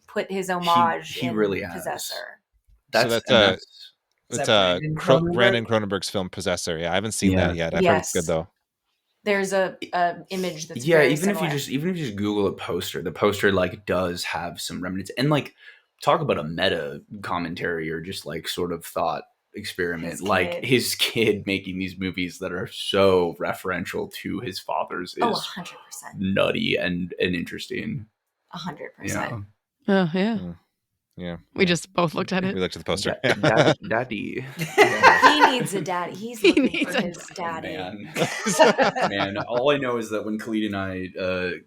put his homage He in really has. Possessor. It's Brandon Cronenberg? Brandon Cronenberg's film Possessor. Yeah, I haven't seen that yet. I've heard it's good though. There's a image that's very similar. If you just Google a poster, the poster like does have some remnants, and like talk about a meta commentary or just like sort of thought experiment. His kid making these movies that are so referential to his father's is 100% nutty and interesting. 100%. Oh yeah. Yeah. We just both looked at it. We looked at the poster. Daddy. He needs a daddy. He's looking for his daddy. Man, all I know is that when Khalid and I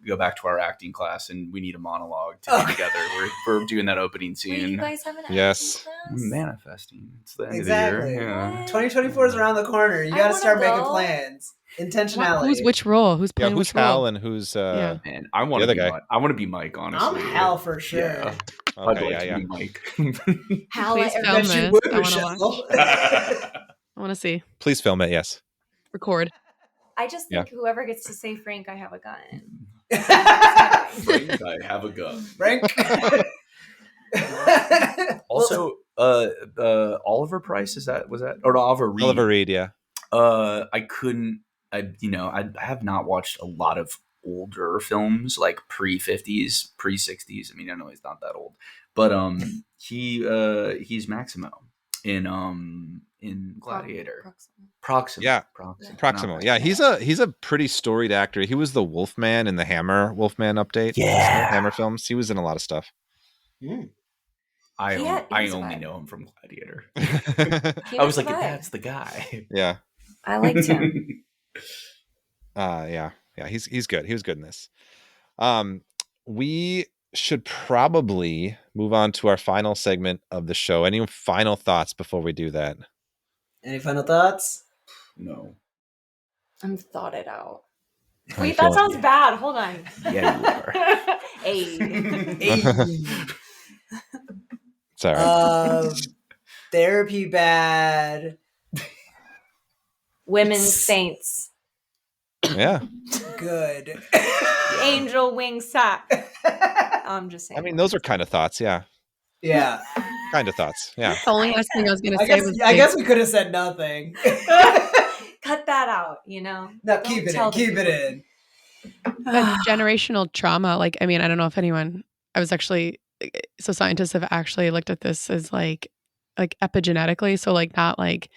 go back to our acting class and we need a monologue to be together, we're doing that opening scene. Wait, you guys have an acting Yes. class? Manifesting. It's the end Exactly. of the year. Yeah. 2024 is around the corner. You got to start making plans. Intentionality. Who's which role? Who's playing who's which role? Hal and who's Man, I want the to other be guy? Mike. I want to be Mike, honestly. I'm Hal for sure. Yeah. Okay, I'd like to be Mike. Hal, Please I film bet you it. would, I want to Michelle. watch. I want to see. Please film it. Yes. Record. just think whoever gets to say Frank, I have a gun. Frank, I have a gun. Frank. Also, Oliver Price was that or Oliver Reed? Oliver Reed. Yeah. I have not watched a lot of older films like pre-50s, pre-60s. I mean, I know he's not that old, but he's Maximo in Gladiator. Proximo. Yeah. Proximo. Yeah, he's a pretty storied actor. He was the Wolfman in the Wolfman update. Yeah. Hammer films. He was in a lot of stuff. I only know him from Gladiator. I was like, that's the guy. Yeah. I liked him. Yeah. He's good. He was good in this. We should probably move on to our final segment of the show. Any final thoughts before we do that? Any final thoughts? No. I'm thought it out. How Wait, you that feeling? sounds bad. Hold on. Yeah, you are. Hey. It's all right. Therapy bad. Women's saints. Yeah. Good. Angel wing sack. I'm just saying. I mean, those are kind of thoughts. Yeah. Yeah. Kind of thoughts. Yeah. The only last thing I was going to say was I guess we could have said nothing. Cut that out, you know? No, keep it in. Keep it in. But generational trauma, like, I mean, I don't know if anyone, so scientists have actually looked at this as like epigenetically. So like not like,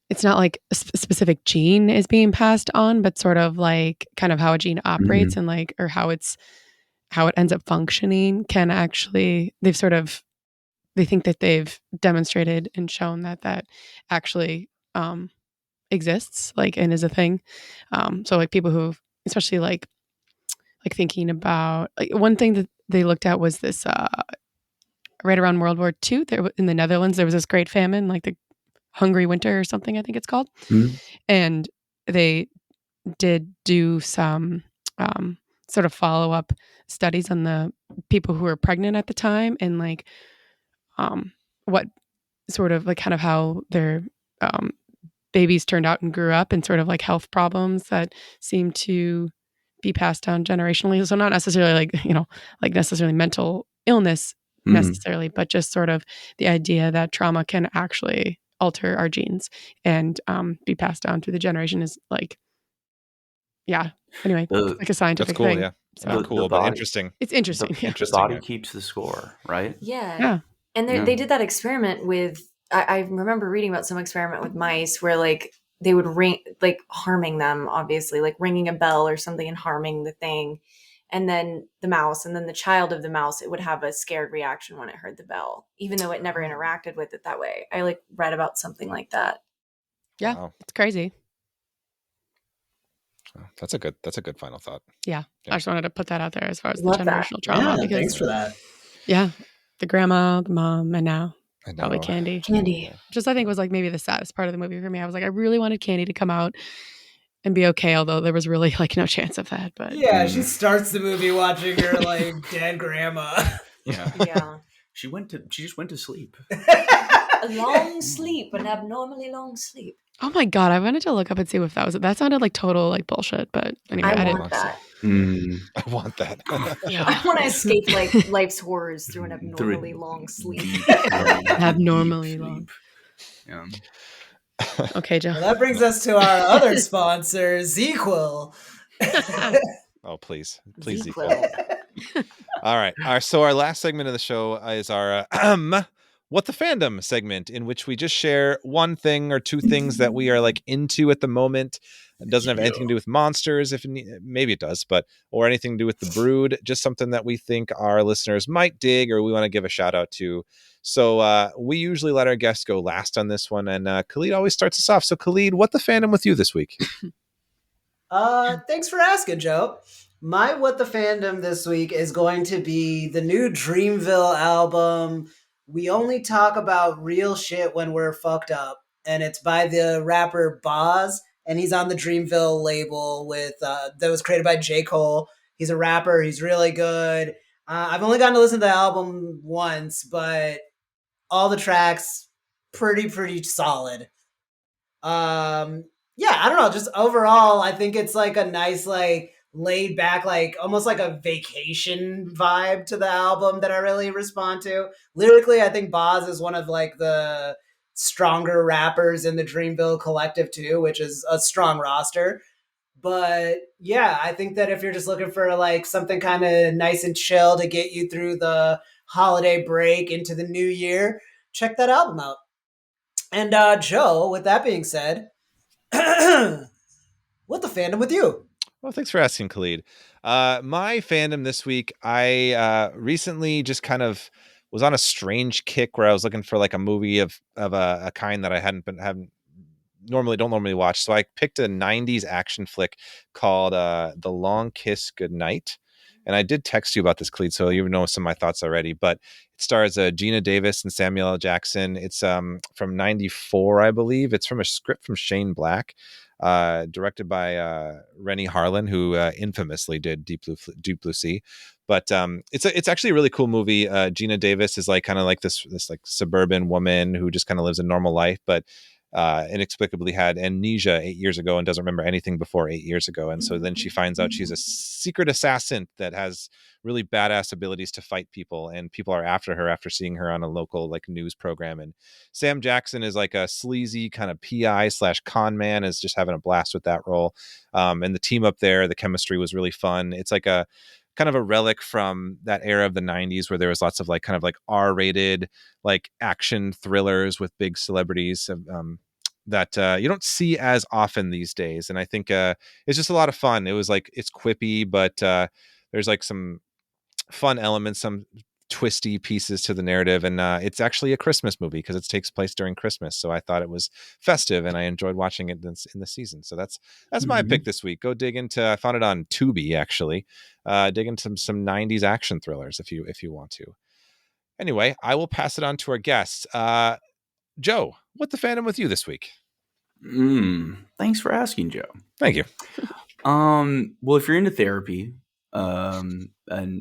it's not like a specific gene is being passed on, but sort of like kind of how a gene operates and like, or how it ends up functioning can actually, they think that they've demonstrated and shown that actually exists, like, and is a thing. So like people who, especially like thinking about, like, one thing that they looked at was this right around World War II there in the Netherlands, there was this great famine, like the Hungry Winter or something, I think it's called. And they did do some sort of follow-up studies on the people who were pregnant at the time, and like what sort of like kind of how their babies turned out and grew up, and sort of like health problems that seem to be passed down generationally. So not necessarily like, you know, like necessarily mental illness necessarily, but just sort of the idea that trauma can actually alter our genes and be passed down through the generation is like, yeah. Anyway, it's like a scientific That's cool, thing. yeah. So Cool, but interesting. it's interesting. The body keeps the score, right? Yeah. And they did that experiment with, I remember reading about some experiment with mice where like they would ring, like harming them, obviously, like ringing a bell or something and harming the thing. And then the mouse, and then the child of the mouse, it would have a scared reaction when it heard the bell, even though it never interacted with it that way. I like read about something like that. Yeah, Wow. it's crazy. That's a good final thought. Yeah. I just wanted to put that out there as far as Love the that. generational trauma. Yeah, because, thanks for that. yeah, the grandma, the mom, and now I know. probably Candy. Candy. Just I think was like maybe the saddest part of the movie for me. I was like, I really wanted Candy to come out and be okay, although there was really like no chance of that. But Yeah, she starts the movie watching her like dead grandma. Yeah. Yeah. She just went to sleep. A long sleep, an abnormally long sleep. Oh my god, I wanted to look up and see if that sounded like total like bullshit, but anyway, I I want that. I want that. Yeah. I want to escape life's horrors through an abnormally long sleep. Abnormally deep long. sleep. Yeah. Okay, Joe. Well, that brings us to our other sponsor, ZQL. Oh, please, ZQL. All right. So our last segment of the show is our what the fandom segment, in which we just share one thing or two things that we are like into at the moment. It doesn't have anything to do with monsters, maybe it does, or anything to do with the Brood. Just something that we think our listeners might dig or we want to give a shout out to. So we usually let our guests go last on this one, and Khalid always starts us off. So Khalid, what the fandom with you this week? Thanks for asking, Joe. My What the Fandom this week is going to be the new Dreamville album, We Only Talk About Real Shit When We're Fucked Up. And it's by the rapper Boz, and he's on the Dreamville label that was created by J. Cole. He's a rapper. He's really good. I've only gotten to listen to the album once, but all the tracks pretty solid. Yeah, I don't know, just overall I think it's like a nice like laid back, like almost like a vacation vibe to the album that I really respond to. Lyrically, I think Boz is one of like the stronger rappers in the Dreamville collective too, which is a strong roster. But yeah, I think that if you're just looking for like something kind of nice and chill to get you through the holiday break into the new year, check that album out. And Joe, with that being said, what the fandom with you? Well, thanks for asking, Khalid. My fandom this week, I recently just kind of was on a strange kick where I was looking for like a movie of a kind that I haven't don't normally watch. So I picked a 90s action flick called The Long Kiss Goodnight. And I did text you about this, Khalid, so you know some of my thoughts already. But it stars Gina Davis and Samuel L. Jackson. It's from 94, I believe. It's from a script from Shane Black, directed by Rennie Harlan, who infamously did Deep Blue Sea. But it's actually a really cool movie. Gina Davis is like kind of like this like suburban woman who just kind of lives a normal life, but inexplicably had amnesia 8 years ago and doesn't remember anything before 8 years ago. And so then she finds out she's a secret assassin that has really badass abilities to fight people, and people are after her after seeing her on a local like news program. And Sam Jackson is like a sleazy kind of PI/con man, is just having a blast with that role. And the team up there, the chemistry was really fun. It's like a kind of a relic from that era of the 90s where there was lots of like kind of like R-rated like action thrillers with big celebrities that you don't see as often these days. And I think it's just a lot of fun. It was like, it's quippy, but there's like some fun elements, some twisty pieces to the narrative. And it's actually a Christmas movie because it takes place during Christmas. So I thought it was festive and I enjoyed watching it in the season. So that's my pick this week. Go dig into, I found it on Tubi actually. Dig into some 90s action thrillers if you want to. Anyway, I will pass it on to our guests. Joe, what the fandom with you this week? Thanks for asking, Joe. Thank you. Well, if you're into therapy, and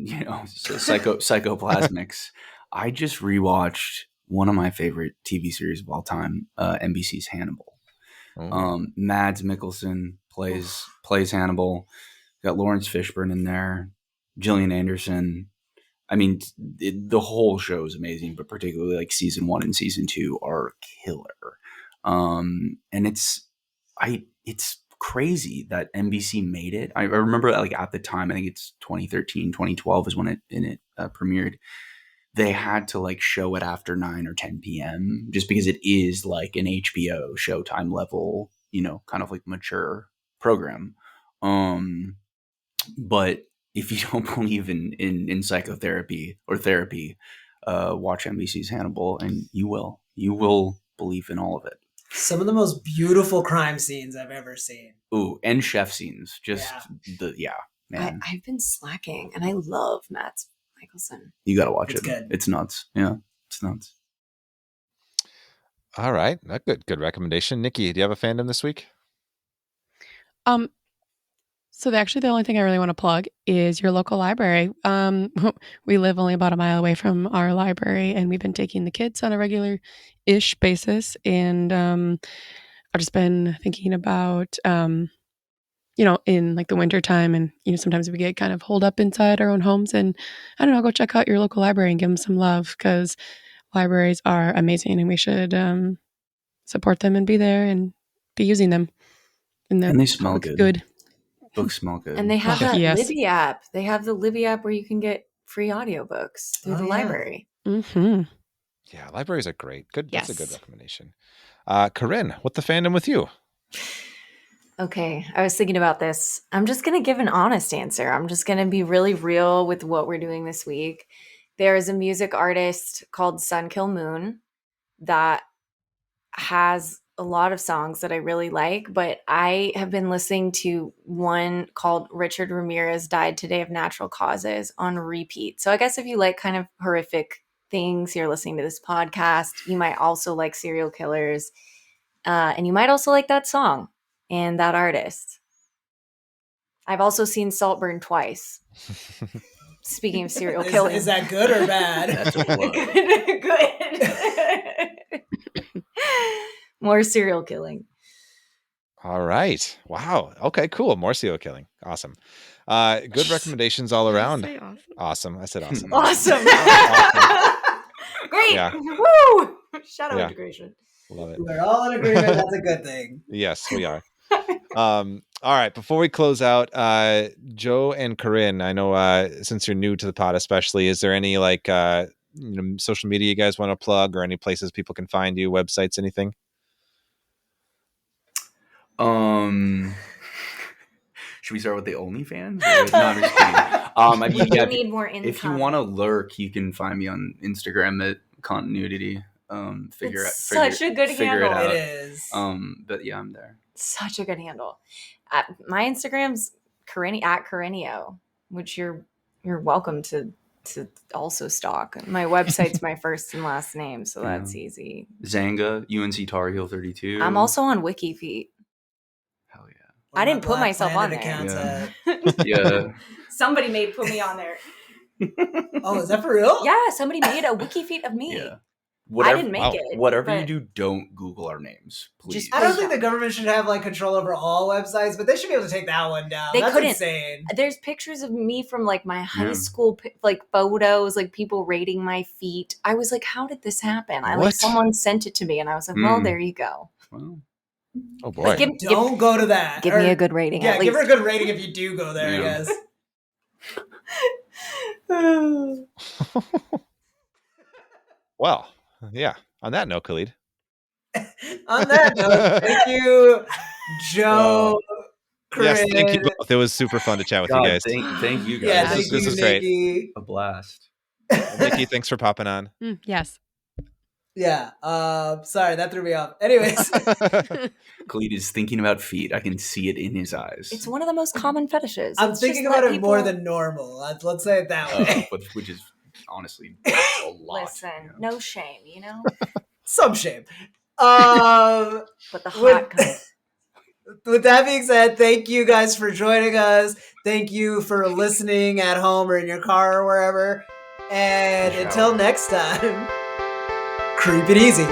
you know, psychoplasmics, I just rewatched one of my favorite TV series of all time, NBC's Hannibal. Mads Mikkelsen plays Hannibal. Got Lawrence Fishburne in there, Gillian Anderson. I mean, the whole show is amazing, but particularly like season 1 and season 2 are killer. And it's crazy that NBC made it. I remember like at the time, I think it's 2013, 2012 is when it premiered. They had to like show it after 9 or 10 p.m. just because it is like an HBO Showtime level, you know, kind of like mature program. But if you don't believe in psychotherapy or therapy, watch NBC's Hannibal, and you will believe in all of it. Some of the most beautiful crime scenes I've ever seen. Ooh, and chef scenes. Man. I've been slacking, and I love Mads Mikkelsen. You got to watch It's it. good. It's nuts. Yeah, it's nuts. All right, good recommendation. Nikki, do you have a fandom this week? So actually, the only thing I really want to plug is your local library. We live only about a mile away from our library, and we've been taking the kids on a regular-ish basis. And I've just been thinking about, in like the winter time, and sometimes we get kind of holed up inside our own homes. And I don't know, go check out your local library and give them some love, because libraries are amazing, and we should support them and be there and be using them. And they smell good. Books smell good. And they have that Yes. Libby app. They have the Libby app where you can get free audiobooks through the library. Mm-hmm. Yeah, libraries are great. Good. Yes. That's a good recommendation. Corrin, what's the fandom with you? Okay, I was thinking about this. I'm just going to give an honest answer. I'm just going to be really real with what we're doing this week. There is a music artist called Sun Kill Moon that has a lot of songs that I really like, but I have been listening to one called Richard Ramirez Died Today of Natural Causes on repeat. So I guess if you like kind of horrific things, you're listening to this podcast, you might also like serial killers, and you might also like that song and that artist. I've also seen Saltburn twice. Speaking of serial killing. Is that good or bad? That's a plug. Good. More serial killing. All right. Wow. Okay, cool. More serial killing. Awesome. Good recommendations all around. Awesome. I said awesome. Awesome. Great. Yeah. Woo! Shadow integration. Love it. We're all in agreement. That's a good thing. Yes, we are. All right. Before we close out, Joe and Corrin, I know since you're new to the pod, especially, is there any social media you guys want to plug, or any places people can find you, websites, anything? Should we start with the OnlyFans? No, I'm just kidding. We need more income. If you want to lurk, you can find me on Instagram at Continuity. Such a good handle. It is. But yeah, I'm there. Such a good handle. My Instagram's at Corrinio, which you're welcome to also stalk. My website's my first and last name, so that's easy. Zanga, UNC Tar Heel 32. I'm also on WikiFeet. Hell yeah. I didn't put myself on there. Yeah. Somebody may put me on there. Oh, is that for real? Yeah, somebody made a WikiFeet of me. Yeah. I didn't make it. Whatever you do, don't Google our names, please. I don't think the government should have control over all websites, but they should be able to take that one down. That's couldn't. Insane. There's pictures of me from my high school photos, people rating my feet. I was like, how did this happen? Someone sent it to me, and I was like, well, there you go. Well, oh boy. Don't go to that. Give me a good rating. Yeah, give her a good rating if you do go there, I guess. Well, yeah. On that note, Khalid. On that note, thank you, Joe. Yes, thank you both. It was super fun to chat with you guys. Thank you guys. Yeah, this is great. A blast. Nikki, thanks for popping on. Yes. Yeah. Sorry, that threw me off. Anyways. Khalid is thinking about feet. I can see it in his eyes. It's one of the most common fetishes. I'm thinking about it more than normal. Let's say it that way. Which is honestly a lot. Listen, no shame, Some shame. But the hot kind. With that being said, thank you guys for joining us. Thank you for listening at home or in your car or wherever. And until next time, creep it easy.